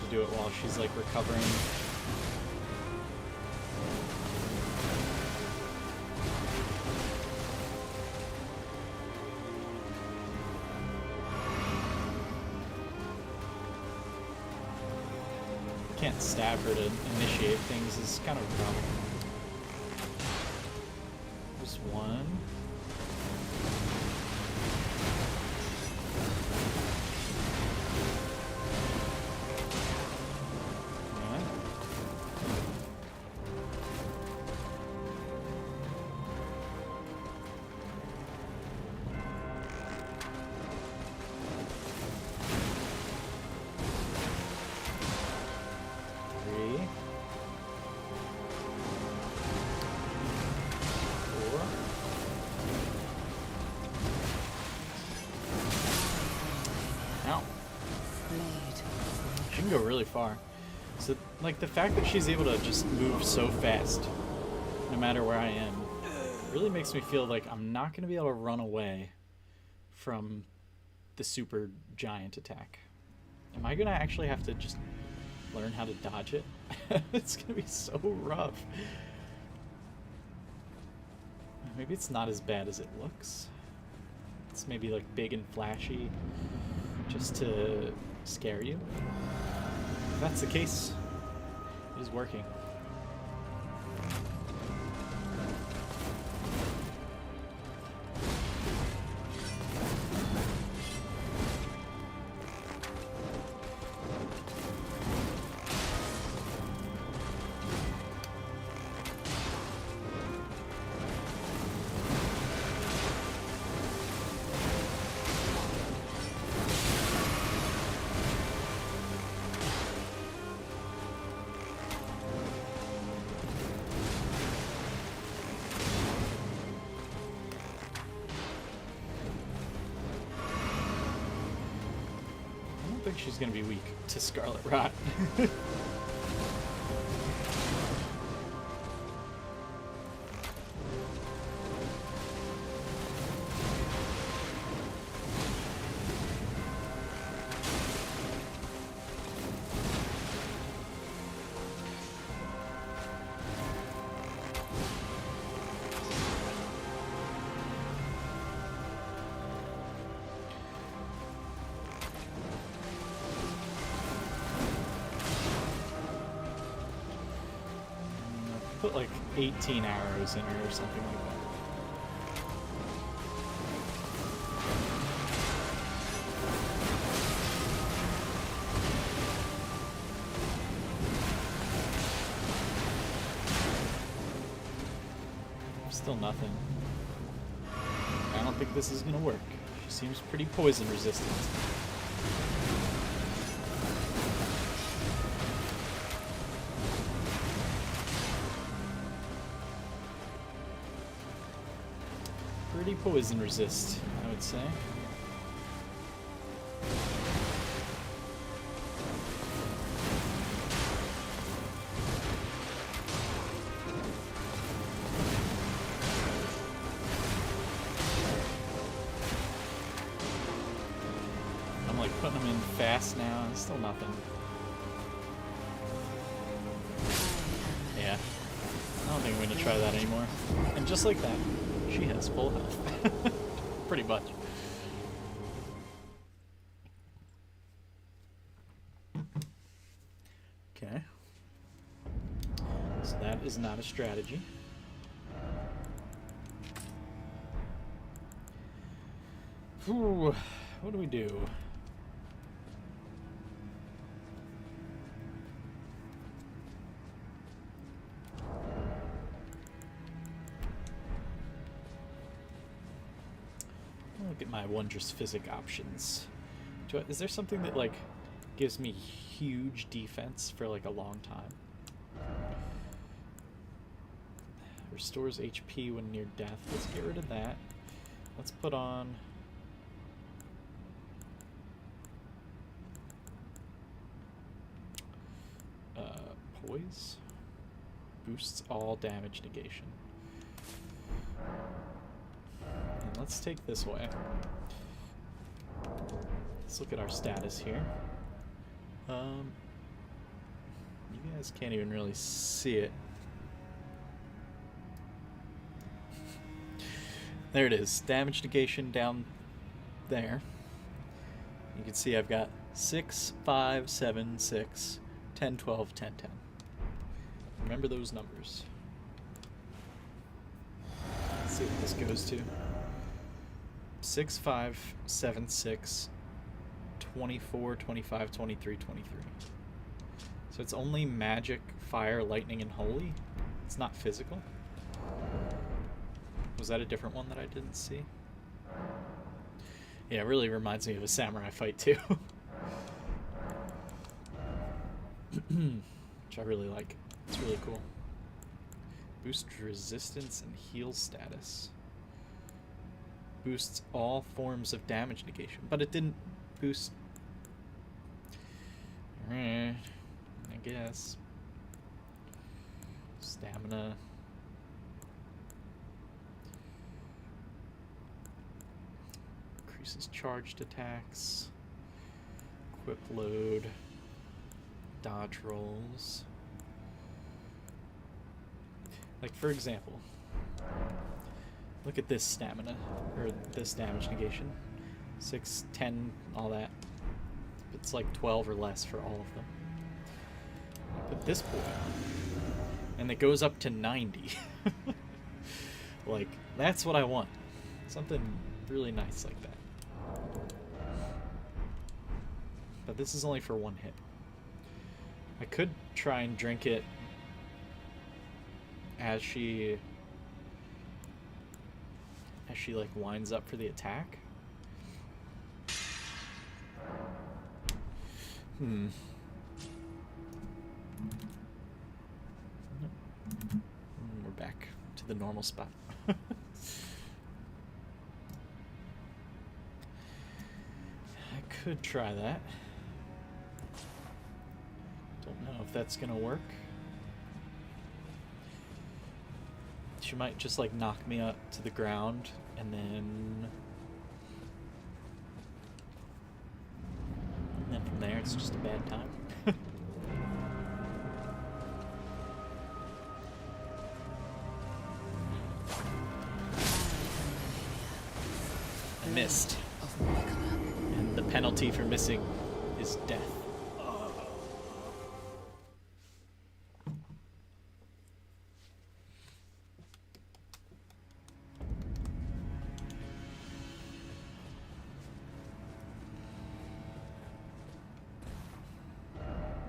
Do it while she's like recovering. can't stab her to initiate things is kind of a problem. There's one. Go really far. So like the fact that she's able to just move so fast no matter where I am really makes me feel like I'm not going to be able to run away from the super giant attack. Am I going to actually have to just learn how to dodge it? It's going to be so rough. Maybe it's not as bad as it looks. It's maybe like big and flashy just to scare you. If that's the case, it is working. I think she's gonna be weak to Scarlet Rot. Put like 18 arrows in her or something like that. Still nothing. I don't think this is gonna work. She seems pretty poison resistant. Pretty poison resist, I would say. I'm like putting them in fast now, and still nothing. Yeah. I don't think I'm gonna try that anymore. And just like that, she has full health. Pretty much. Okay. So that is not a strategy. Ooh, what do we do? Look at my wondrous physic options. Is there something that like gives me huge defense for like a long time? Restores HP when near death. Let's get rid of that. Let's put on poise. Boosts all damage negation. And let's take this way. Let's look at our status here. You guys can't even really see it. There it is. Damage negation down there. You can see I've got 6, 5, 7, 6, 10, 12, 10, 10. Remember those numbers. Let's see what this goes to. 6, 5, 7, 6, 24, 25, 23, 23. So it's only magic, fire, lightning, and holy. It's not physical. Was that a different one that I didn't see? Yeah, it really reminds me of a samurai fight too. Which I really like. It's really cool. Boost resistance and heal status. Boosts all forms of damage negation, but it didn't boost. I guess. Stamina. Increases charged attacks. Equip load. Dodge rolls. Like, for example, look at this stamina, or this damage negation. 6, 10, all that. It's like 12 or less for all of them. Put this boy on, and it goes up to 90. Like, that's what I want. Something really nice like that. But this is only for one hit. I could try and drink it as she like winds up for the attack. We're back to the normal spot. I could try that. Don't know if that's gonna work. She might just like knock me up to the ground and then from there it's just a bad time. I missed. And the penalty for missing is death.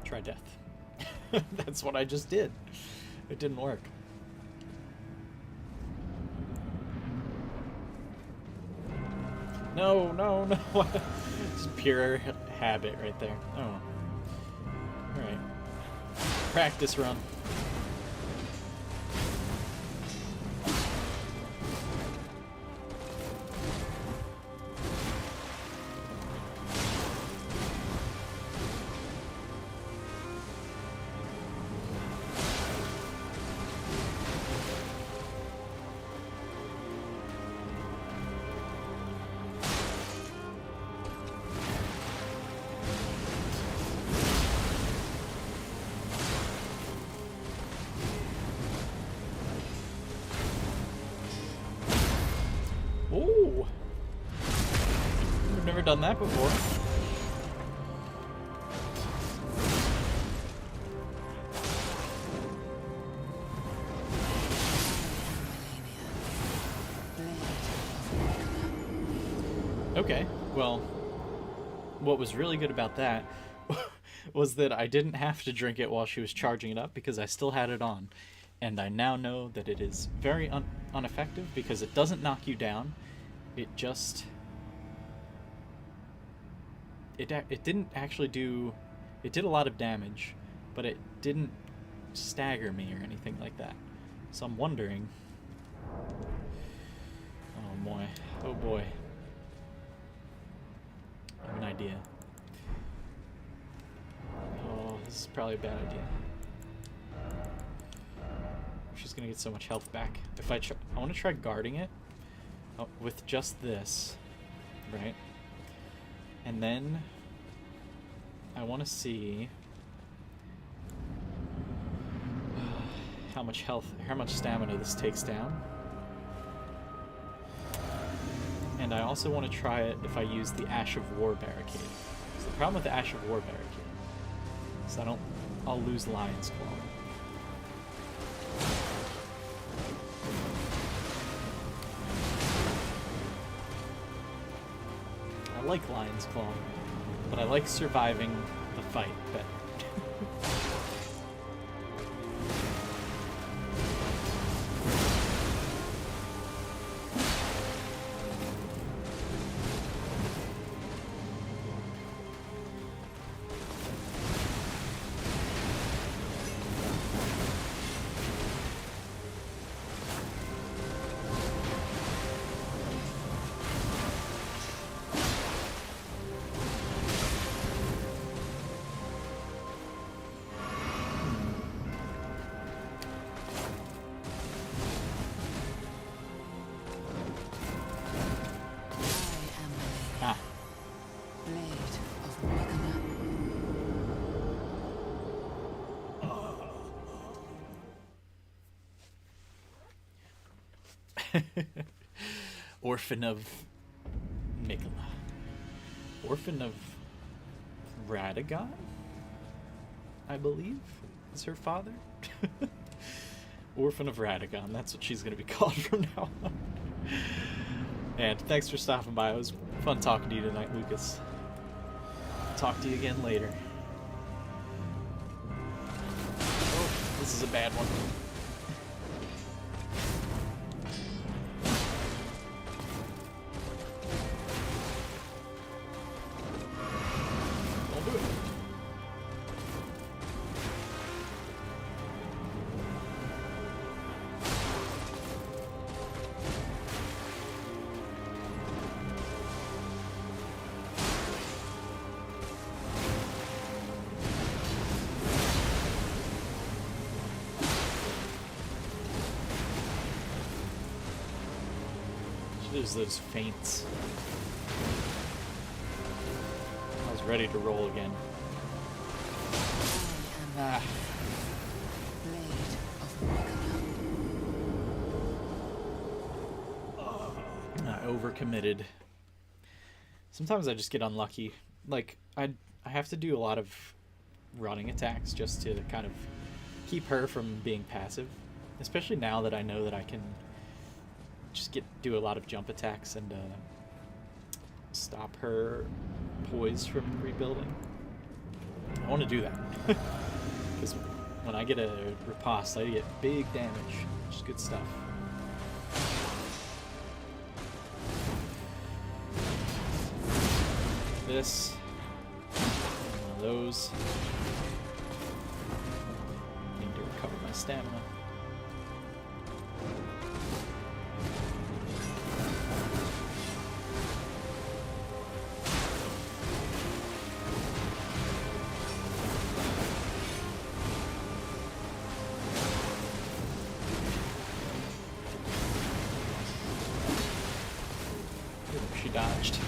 Try death. That's what I just did. It didn't work. No, no, no. Just pure habit right there. Oh. Alright. Practice run. Ooh! I've never done that before. Okay, well, what was really good about that was that I didn't have to drink it while she was charging it up because I still had it on. And I now know that it is very ineffective because it doesn't knock you down. It just... It didn't actually do... It did a lot of damage, but it didn't stagger me or anything like that. So I'm wondering... Oh boy. Oh boy. I have an idea. Oh, this is probably a bad idea. She's gonna get so much health back. If I want to try guarding it with just this, right? And then I want to see how much health, how much stamina this takes down. And I also want to try it if I use the Ash of War barricade. So the problem with the Ash of War barricade is I don't I'll lose Lion's Claw. I like Lion's Claw, but I like surviving the fight better. Orphan of Mikola. Orphan of Radagon, I believe, is her father. Orphan of Radagon, that's what she's going to be called from now on. And thanks for stopping by. It was fun talking to you tonight, Lucas. Talk to you again later. Oh, this is a bad one. There's those feints. I was ready to roll again. Ah. I overcommitted. Sometimes I just get unlucky. Like, I have to do a lot of running attacks just to kind of keep her from being passive. Especially now that I know that I can just do a lot of jump attacks and stop her poise from rebuilding. I want to do that because when I get a riposte, I get big damage, which is good stuff. This, one of those. Need to recover my stamina. She dodged.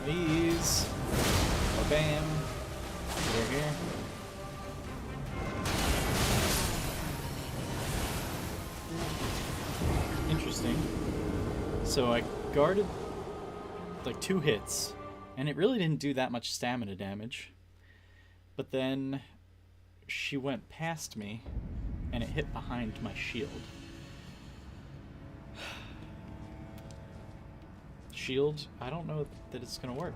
These. Bam. Here. Interesting. So I guarded like 2 hits, and it really didn't do that much stamina damage. But then she went past me, and it hit behind my shield. Shield, I don't know that it's gonna work.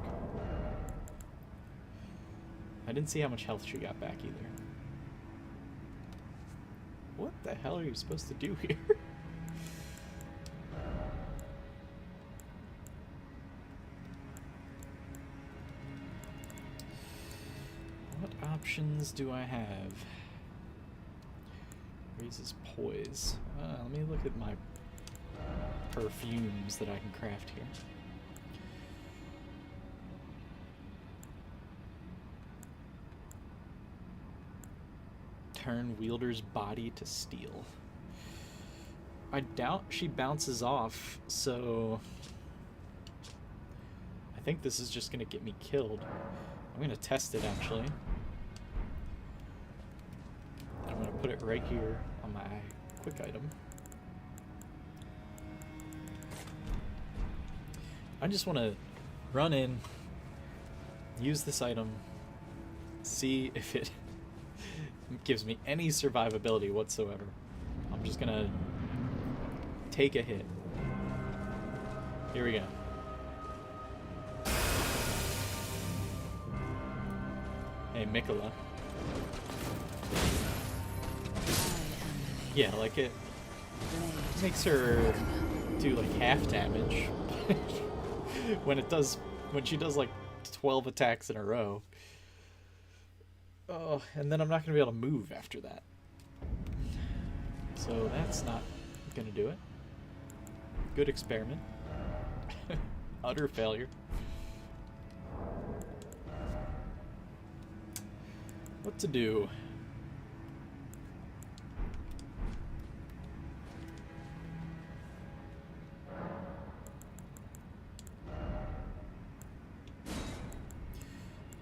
I didn't see how much health she got back either. What the hell are you supposed to do here? What options do I have? Raises poise. Let me look at my perfumes that I can craft here. Turn wielder's body to steel. I doubt she bounces off, so I think this is just gonna get me killed. I'm gonna test it actually. I'm gonna put it right here on my quick item. I just want to run in, use this item, see if it gives me any survivability whatsoever. I'm just gonna take a hit. Here we go. Hey, Mikola. Yeah, like it makes her do like half damage when she does like 12 attacks in a row. Oh, and then I'm not gonna be able to move after that. So that's not gonna do it. Good experiment. Utter failure. What to do?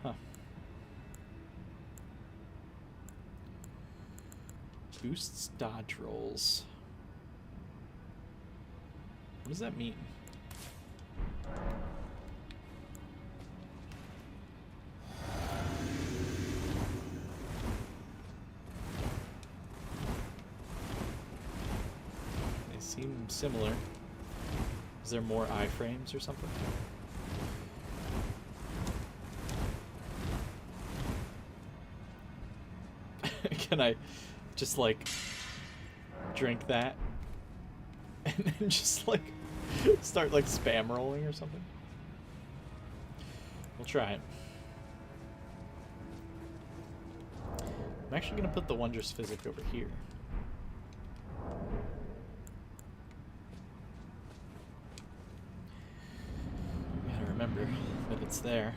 Huh. Boosts dodge rolls. What does that mean? They seem similar. Is there more iframes or something? Can I just like drink that and then just like start like spam rolling or something? We'll try it. I'm actually gonna put the Wondrous Physic over here. Gotta remember that it's there.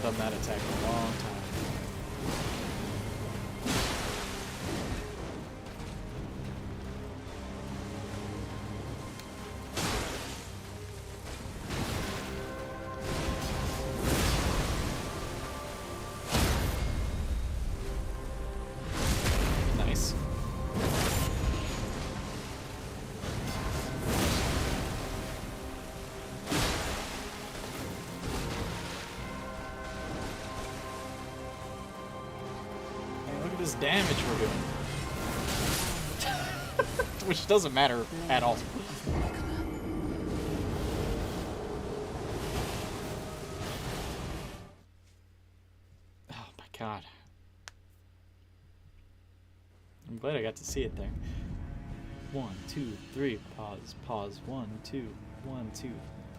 Done that attack in a long time. Nice. This damage we're doing. Which doesn't matter at all. Oh my god. I'm glad I got to see it there. 1, 2, 3, pause, pause, 1, 2, 1, 2.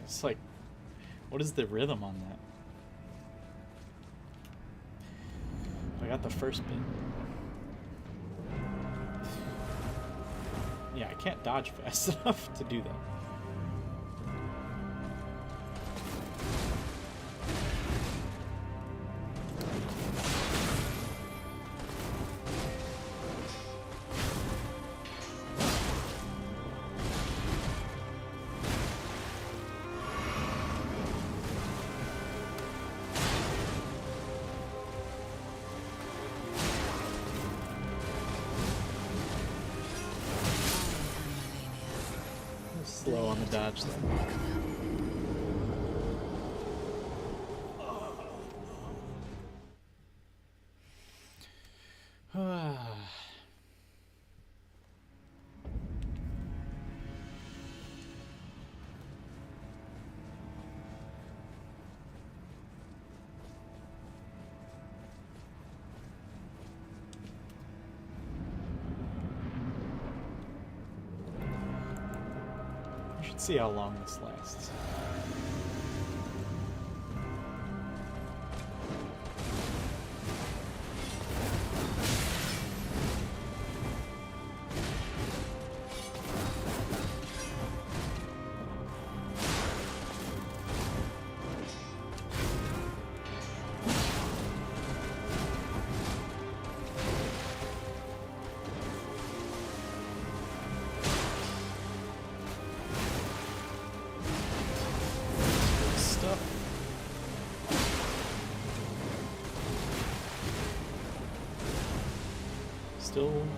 It's like, what is the rhythm on that? I got the first bit. Yeah, I can't dodge fast enough to do that. Slow on the dodge there. See how long this lasts.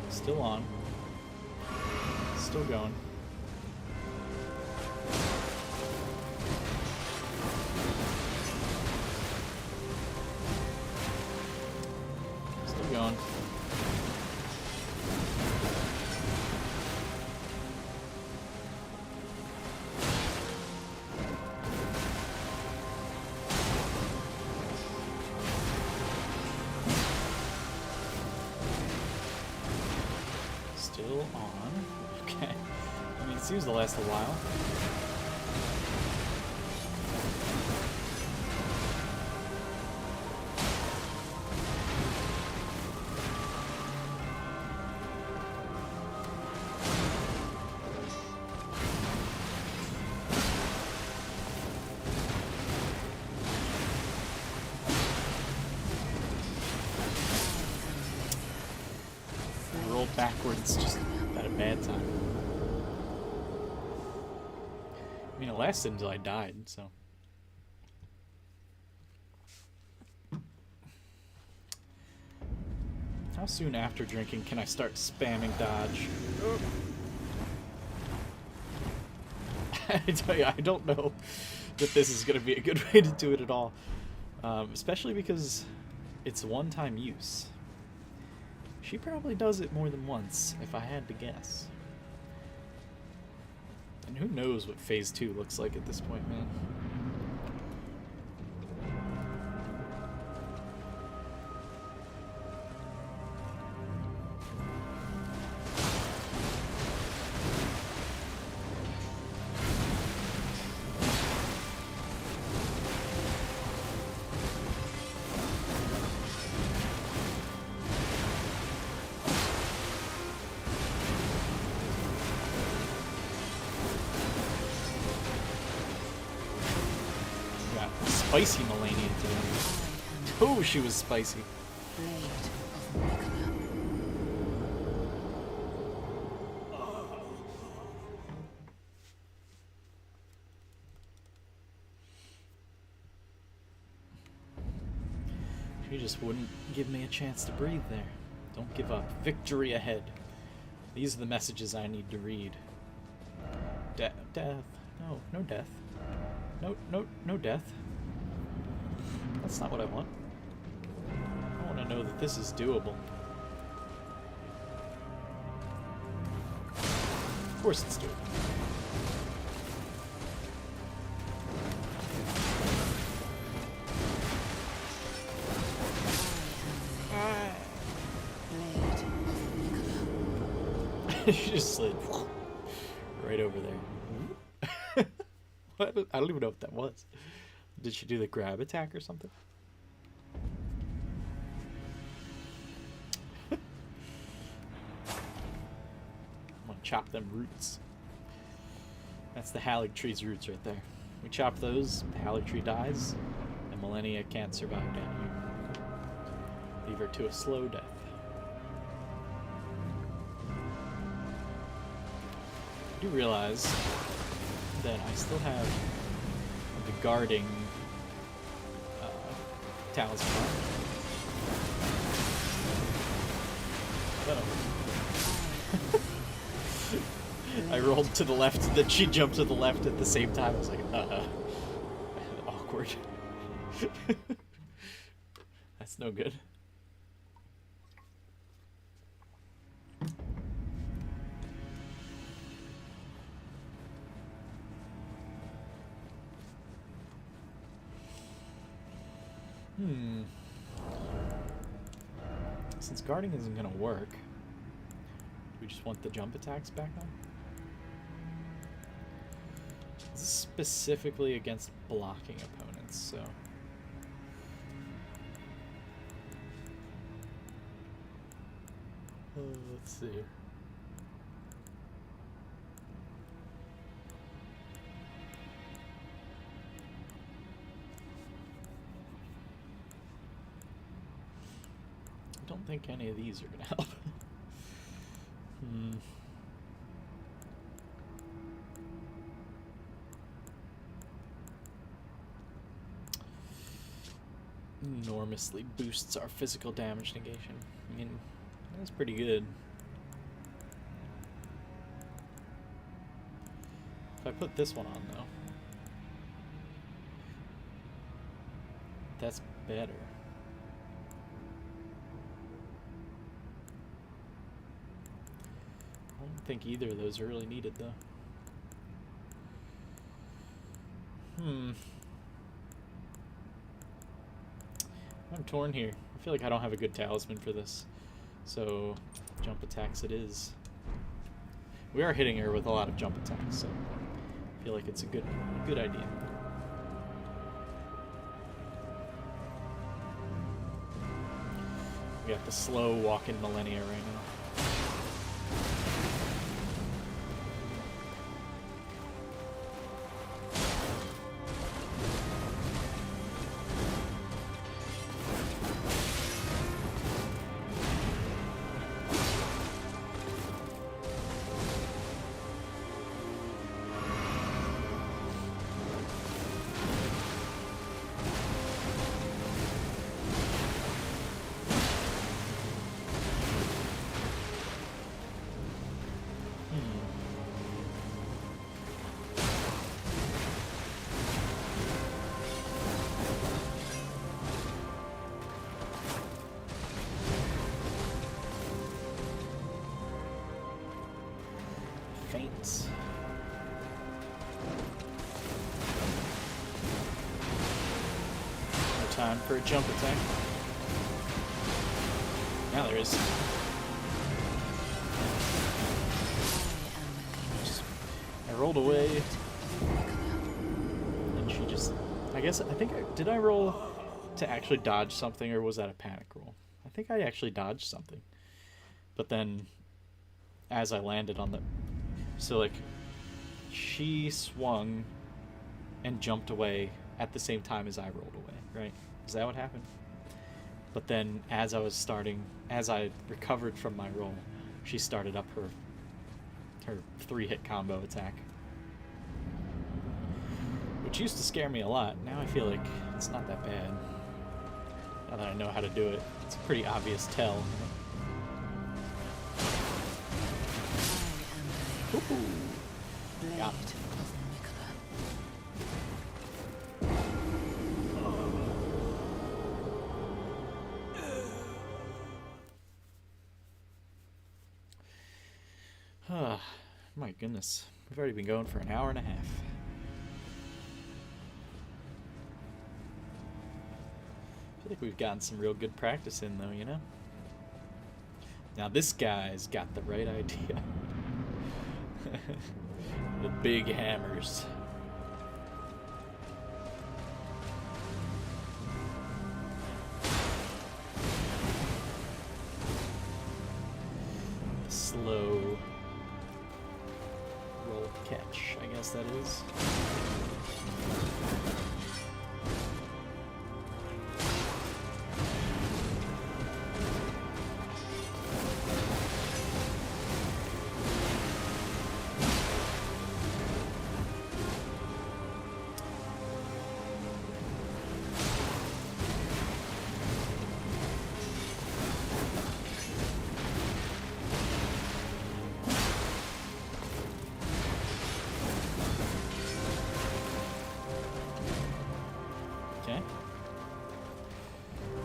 Still on. Still going. Still going. Still on. Okay. I mean, it seems to last a while. Roll backwards just at a bad time. I mean, it lasted until I died, so. How soon after drinking can I start spamming dodge? I tell you, I don't know that this is going to be a good way to do it at all. Especially because it's one-time use. She probably does it more than once, if I had to guess. And who knows what Phase 2 looks like at this point, man. Spicy Melania today. Oh, she was spicy. She just wouldn't give me a chance to breathe there. Don't give up. Victory ahead. These are the messages I need to read. Death. No, no death. No death. That's not what I want. I want to know that this is doable. Of course it's doable. She just slid right over there. What? I don't even know what that was. Did she do the grab attack or something? I'm gonna chop them roots. That's the Hallig tree's roots right there. We chop those, the Hallig tree dies, and Millennia can't survive down here. Leave her to a slow death. I do realize that I still have the guarding talisman. Oh. I rolled to the left, then she jumped to the left at the same time. I was like, awkward. That's no good. Since guarding isn't going to work, do we just want the jump attacks back on? specifically against blocking opponents, so. Let's see. I don't think any of these are gonna help. Enormously boosts our physical damage negation. I mean, that's pretty good. If I put this one on, though, that's better. I don't think either of those are really needed, though. I'm torn here. I feel like I don't have a good talisman for this. So, jump attacks it is. We are hitting her with a lot of jump attacks, so I feel like it's a good idea. We got the slow walking millennia right now. Faints. No time for a jump attack. Now there is. I rolled away, and she just. I think did I roll to actually dodge something, or was that a panic roll? I think I actually dodged something, but then as I landed on the. So, like, she swung and jumped away at the same time as I rolled away, right? Is that what happened? But then, as I recovered from my roll, she started up her 3-hit combo attack. Which used to scare me a lot. Now I feel like it's not that bad. Now that I know how to do it, it's a pretty obvious tell. Yeah. My goodness. We've already been going for an hour and a half. I feel like we've gotten some real good practice in, though, you know? Now this guy's got the right idea. The big hammers. The slow roll catch, I guess that is.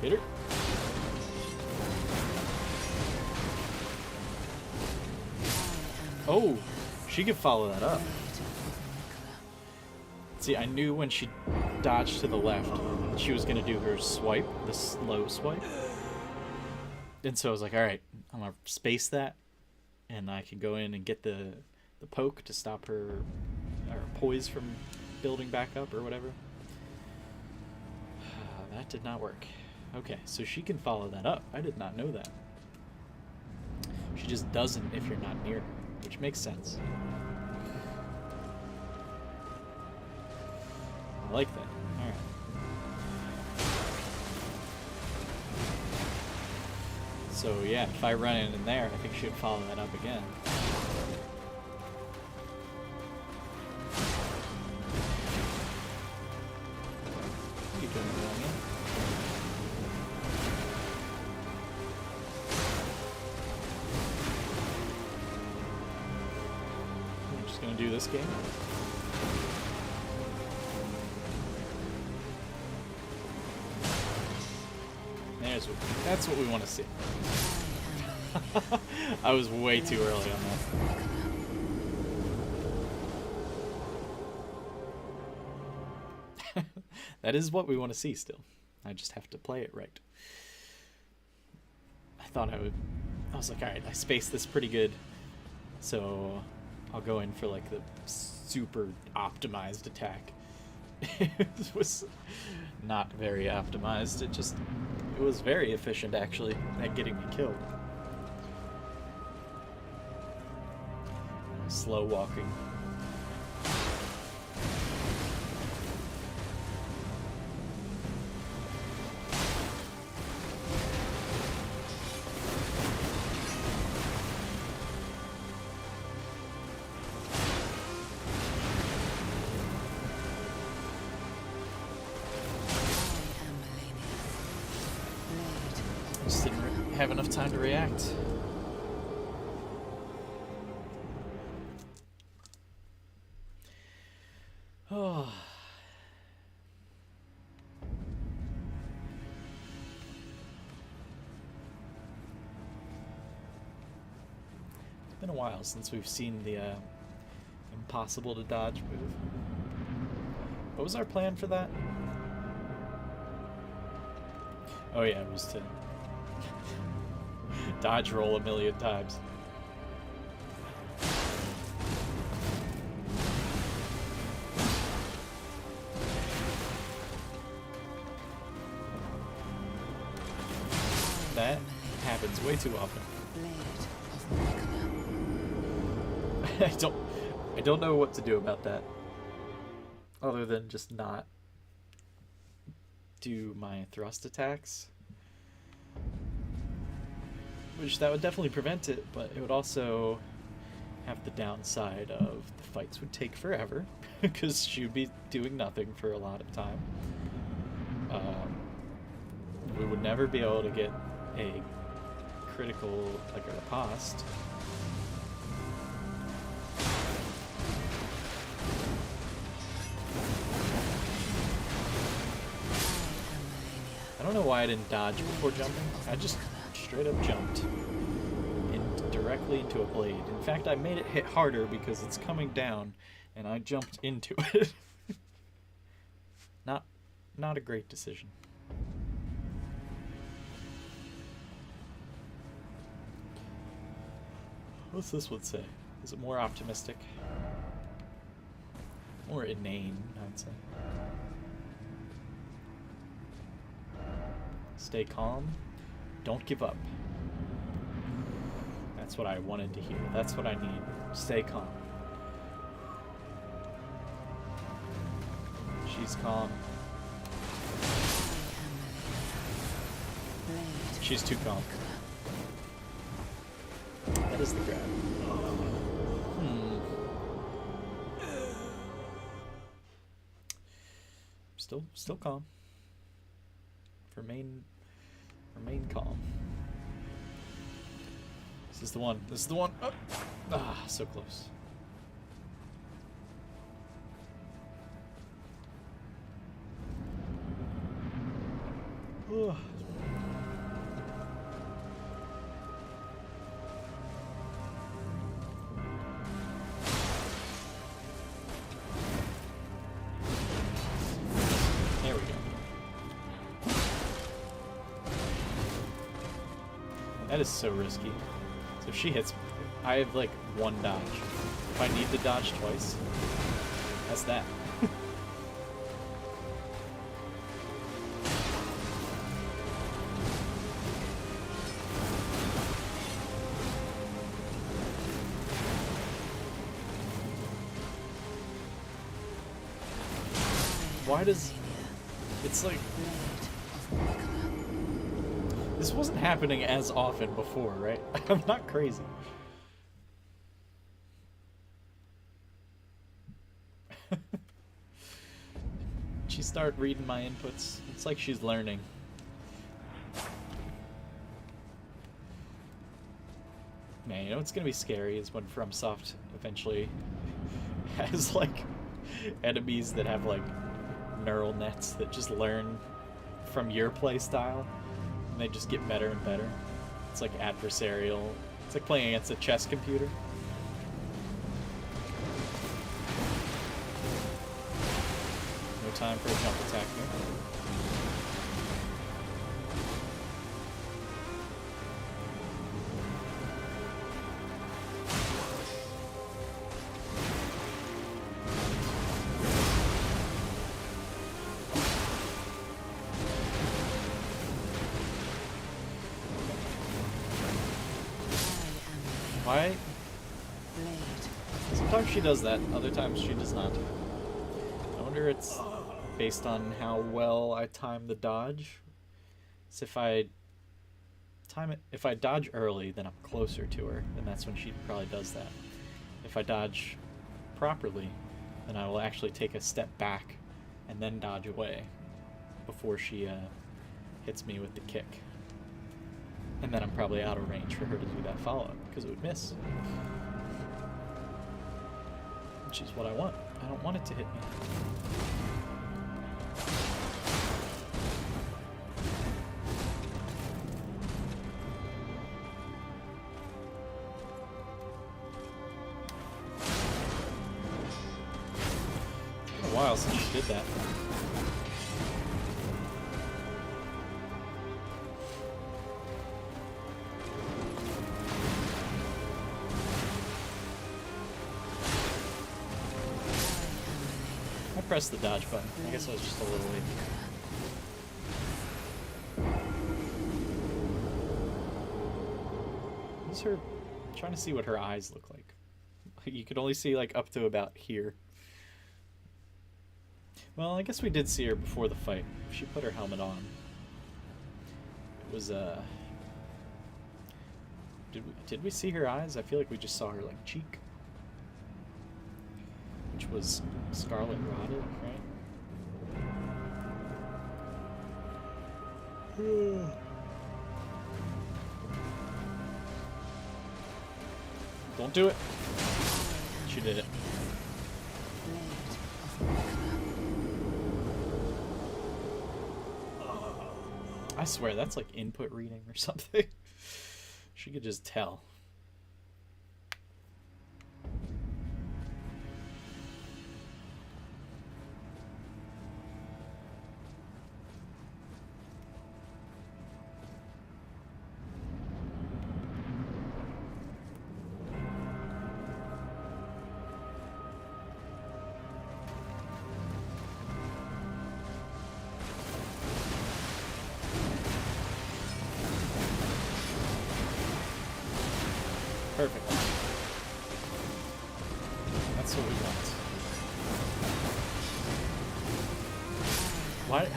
Hit her. Oh, she could follow that up. See, I knew when she dodged to the left, she was going to do her swipe, the slow swipe. And so I was like, all right, I'm going to space that, and I can go in and get the poke to stop her, or poise from building back up or whatever. That did not work. Okay, so she can follow that up. I did not know that. She just doesn't if you're not near her, which makes sense. I like that. Alright. So yeah, if I run in there, I think she would follow that up again. What are you doing, Romeo? I'm just gonna do this game. That's what we want to see. I was way too early on that. That is what we want to see still. I just have to play it right. I was like, alright, I spaced this pretty good. So I'll go in for like the super optimized attack. It was not very optimized. It was very efficient actually at getting me killed. Slow walking. Just didn't have enough time to react. Oh. It's been a while since we've seen the impossible to dodge move. What was our plan for that? Oh yeah, it was to dodge roll a million times. That happens way too often. I don't know what to do about that. Other than just not do my thrust attacks. Which that would definitely prevent it, but it would also have the downside of the fights would take forever because she would be doing nothing for a lot of time. We would never be able to get a critical, like a riposte. I don't know why I didn't dodge before jumping. I just straight up jumped directly into a blade. In fact, I made it hit harder because it's coming down and I jumped into it. Not a great decision. What's this one say? Is it more optimistic? More inane, I'd say. Stay calm. Don't give up. That's what I wanted to hear. That's what I need. Stay calm. She's calm. She's too calm. That is the grab. Still calm. Remain calm. This is the one. This is the one. Oh. Ah, so close. Oh. There we go. That is so risky. So if she hits me, I have like one dodge. If I need to dodge twice, That's that. Why does... It's like... This wasn't happening as often before, right? I'm not crazy. She started reading my inputs. It's like she's learning. Man, you know what's gonna be scary is when FromSoft eventually has like enemies that have like neural nets that just learn from your playstyle, and they just get better and better. It's like adversarial. It's like playing against a chess computer. No time for a jump attack here. Why? Sometimes she does that, other times she does not. I wonder it's based on how well I time the dodge. So if I time it, if I dodge early, then I'm closer to her, and that's when she probably does that. If I dodge properly, then I will actually take a step back and then dodge away before she hits me with the kick. And then I'm probably out of range for her to do that follow-up, because it would miss. Which is what I want. I don't want it to hit me. It's been a while since she did that. Press the dodge button. I guess I was just a little late. What's her... I'm trying to see what her eyes look like. You could only see like up to about here. Well, I guess we did see her before the fight. She put her helmet on. It was Did we see her eyes? I feel like we just saw her like cheek. Which was Scarlet Rotted, right? Don't do it. She did it. I swear, that's like input reading or something. She could just tell. Perfect. That's what we want. Why?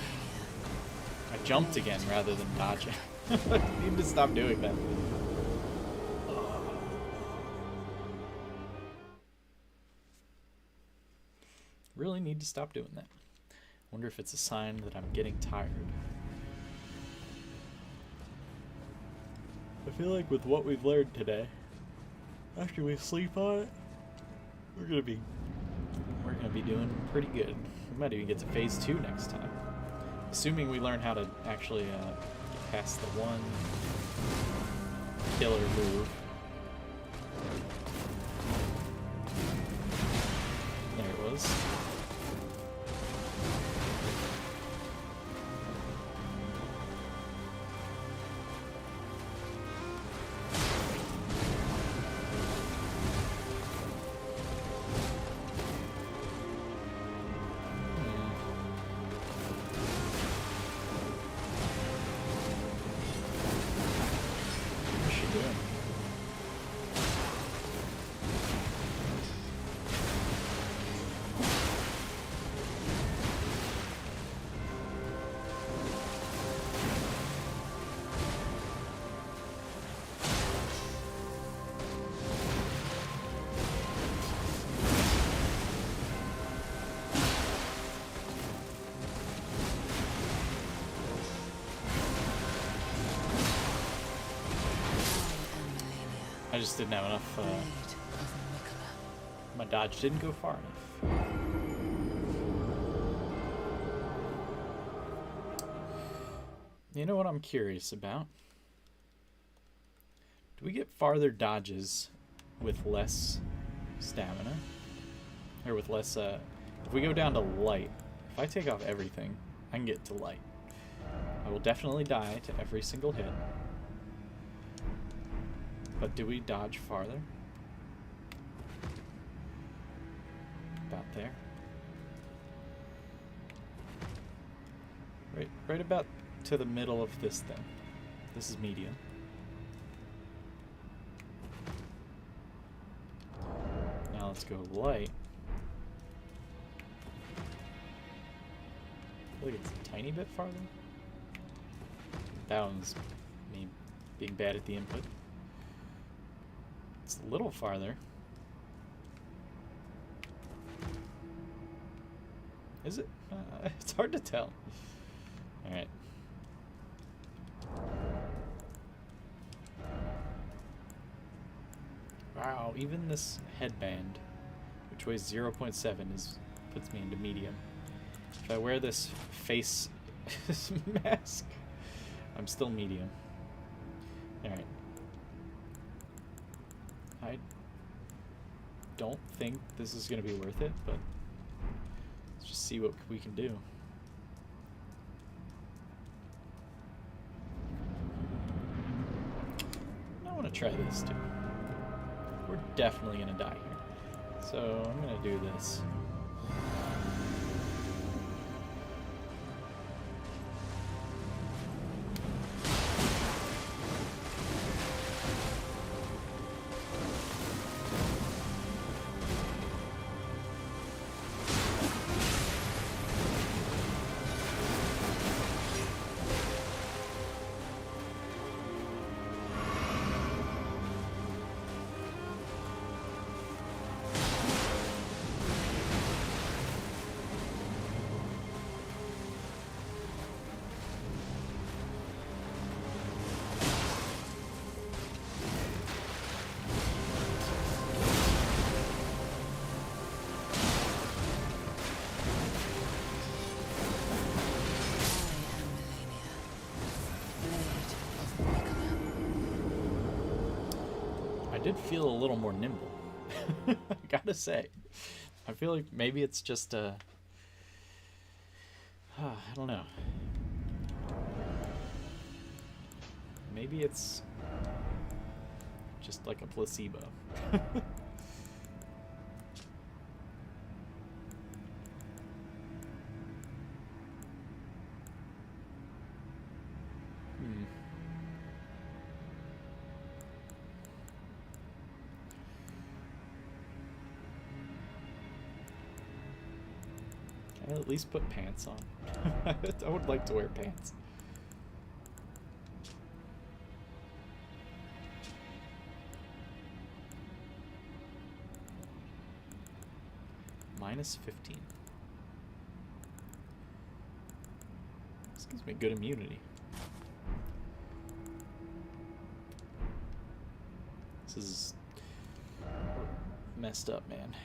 I jumped again rather than dodging. I need to stop doing that. Really need to stop doing that. Wonder if it's a sign that I'm getting tired. I feel like with what we've learned today, after we sleep on it, we're gonna be doing pretty good. We might even get to phase 2 next time, assuming we learn how to actually get past the one killer move. There it was. just didn't have enough. Blade of Nicola. My dodge didn't go far enough. You know what I'm curious about? Do we get farther dodges with less stamina? Or with less, if we go down to light, if I take off everything, I can get to light. I will definitely die to every single hit. But do we dodge farther? About there. Right about to the middle of this thing. This is medium. Now let's go light. I feel like it's a tiny bit farther. That one's me being bad at the input. It's a little farther. Is it? It's hard to tell. Alright. Wow, even this headband, which weighs 0.7, puts me into medium. If I wear this face mask, I'm still medium. Alright. I don't think this is going to be worth it, but let's just see what we can do. I want to try this too. We're definitely going to die here. So I'm going to do this. I did feel a little more nimble. I gotta say. I feel like maybe it's just I don't know. Maybe it's just like a placebo. Can I at least put pants on? I would like to wear pants. Minus 15. This gives me good immunity. This is messed up, man.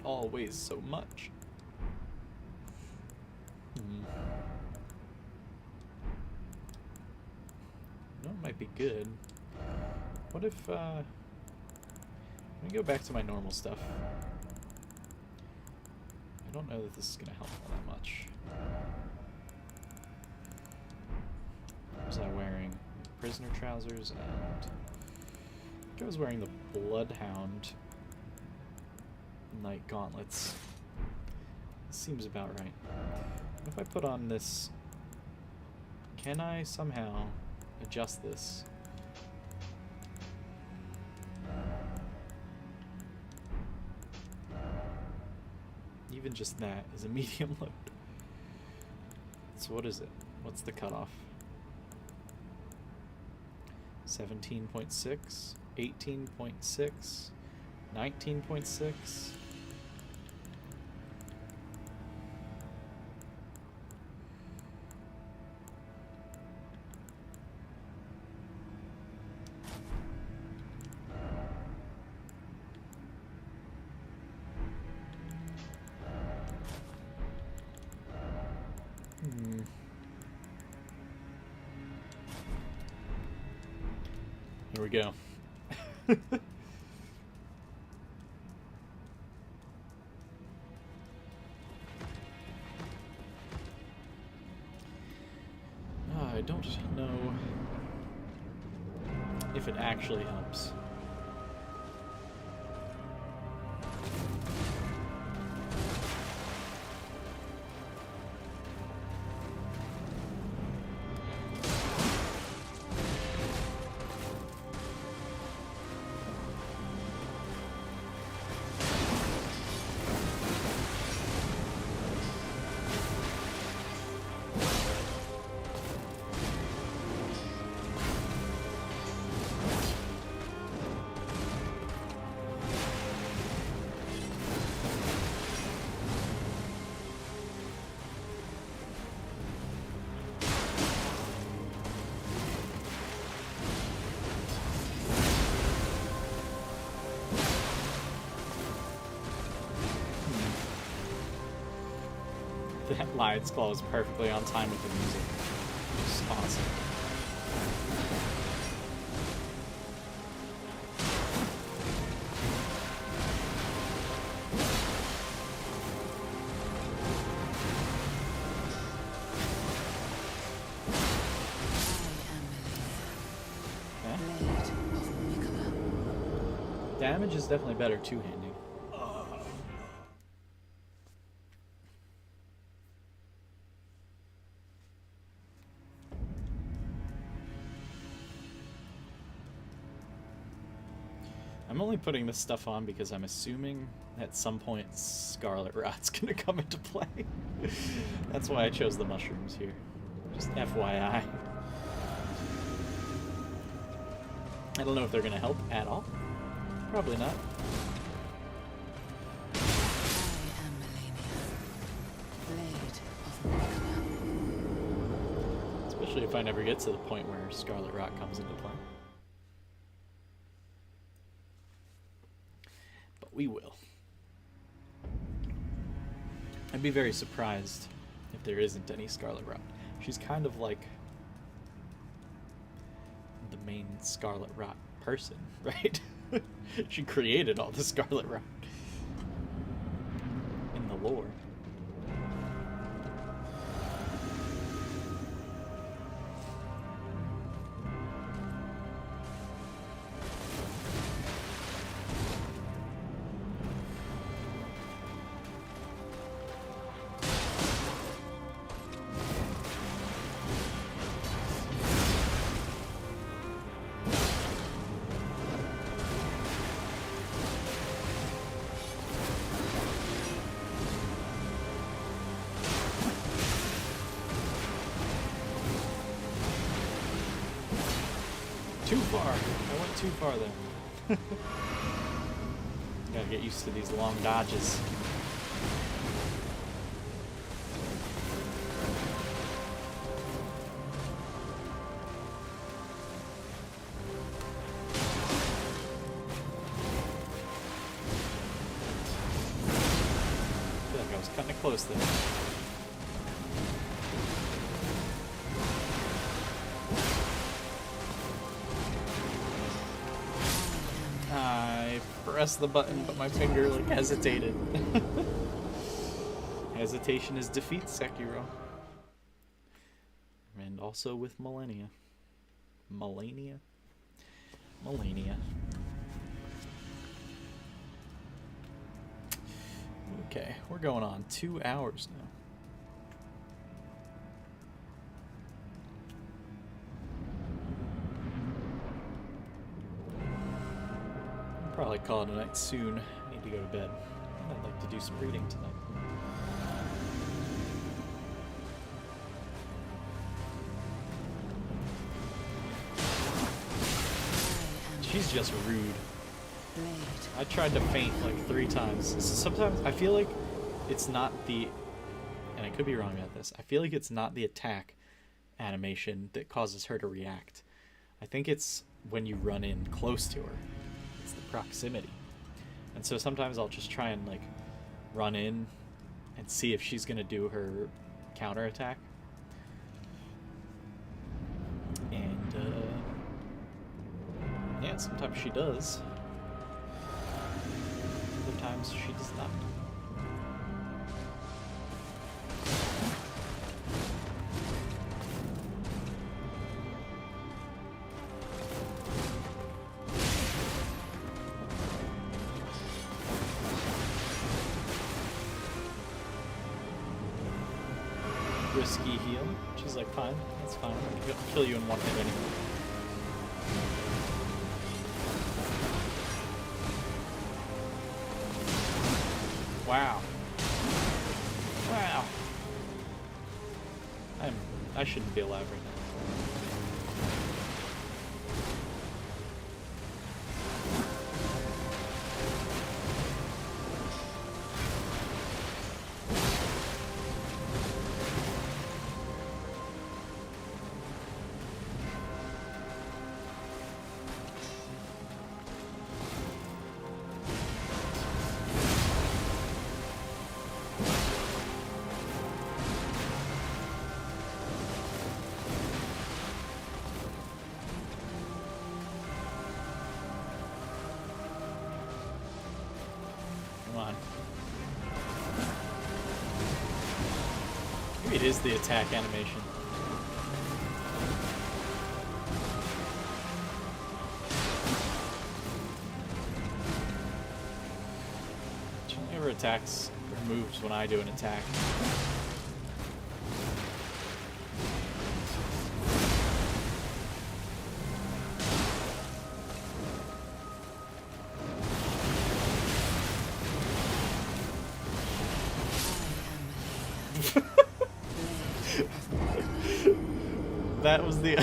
All weighs so much. No, it might be good. What if, let me go back to my normal stuff. I don't know that this is going to help all that much. What was I wearing? Prisoner trousers, and I think I was wearing the Bloodhound Knight gauntlets. Seems about right. What if I put on this? Can I somehow adjust this? Even just that is a medium load. So what is it? What's the cutoff? 17.6, 18.6, 19.6. Here we go. I don't know if it actually helps. That Lion's Claw is perfectly on time with the music. It's awesome. Damage is definitely better two-handing. I'm only putting this stuff on because I'm assuming at some point Scarlet Rot's gonna come into play. That's why I chose the mushrooms here. Just FYI. I don't know if they're gonna help at all. Probably not. Especially if I never get to the point where Scarlet Rot comes into play. But we will. I'd be very surprised if there isn't any Scarlet Rot. She's kind of like the main Scarlet Rot person, right? She created all the Scarlet Rot in the lore. Too far. I went too far there. Gotta get used to these long dodges. I feel like I was cutting it close there. I pressed the button, but my finger like hesitated. Hesitation is defeat, Sekiro. And also with Millennia. Millennia? Okay, we're going on 2 hours now. Probably call it a night soon. I need to go to bed. I'd like to do some reading tonight. She's just rude. Blade. I tried to faint like 3 times. Sometimes I feel like it's not the, and I could be wrong about this, I feel like it's not the attack animation that causes her to react. I think it's when you run in close to her. It's the proximity. And so sometimes I'll just try and like run in and see if she's gonna do her counterattack. And yeah, sometimes she does. Other times she does not. Risky heal. She's like, fine, that's fine. I'll kill you in 1 hit anyway. Wow. Wow. I shouldn't be alive right now. Come on. Maybe it is the attack animation. She never attacks or moves when I do an attack. That was the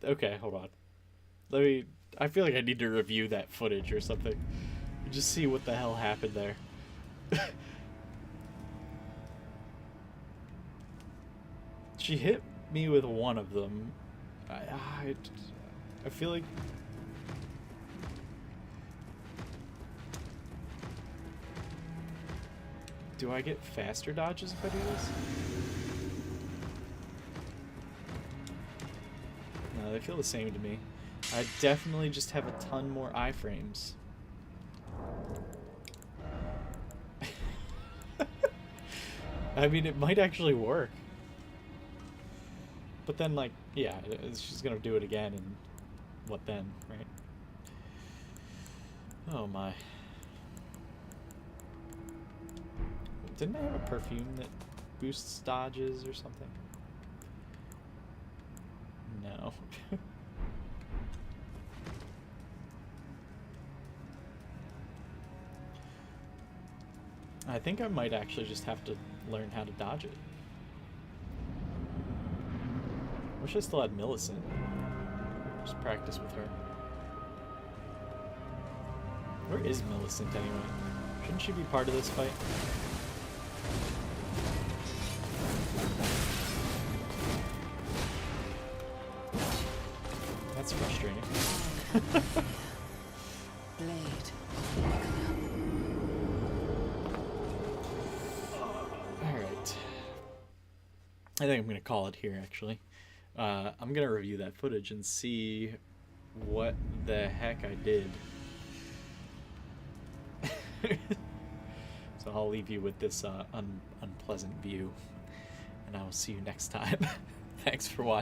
okay, hold on. I feel like I need to review that footage or something. Just see what the hell happened there. She hit me with one of them. I feel like do I get faster dodges if I do this? No, they feel the same to me. I definitely just have a ton more iframes. I mean, it might actually work. But then, like, yeah, she's gonna do it again, and what then, right? Oh my. Didn't I have a perfume that boosts dodges or something? No. I think I might actually just have to learn how to dodge it. Wish I still had Millicent. Just practice with her. Where is Millicent anyway? Shouldn't she be part of this fight? That's frustrating. Alright. I think I'm going to call it here, actually. I'm going to review that footage and see what the heck I did. So I'll leave you with this unpleasant view, and I will see you next time. Thanks for watching.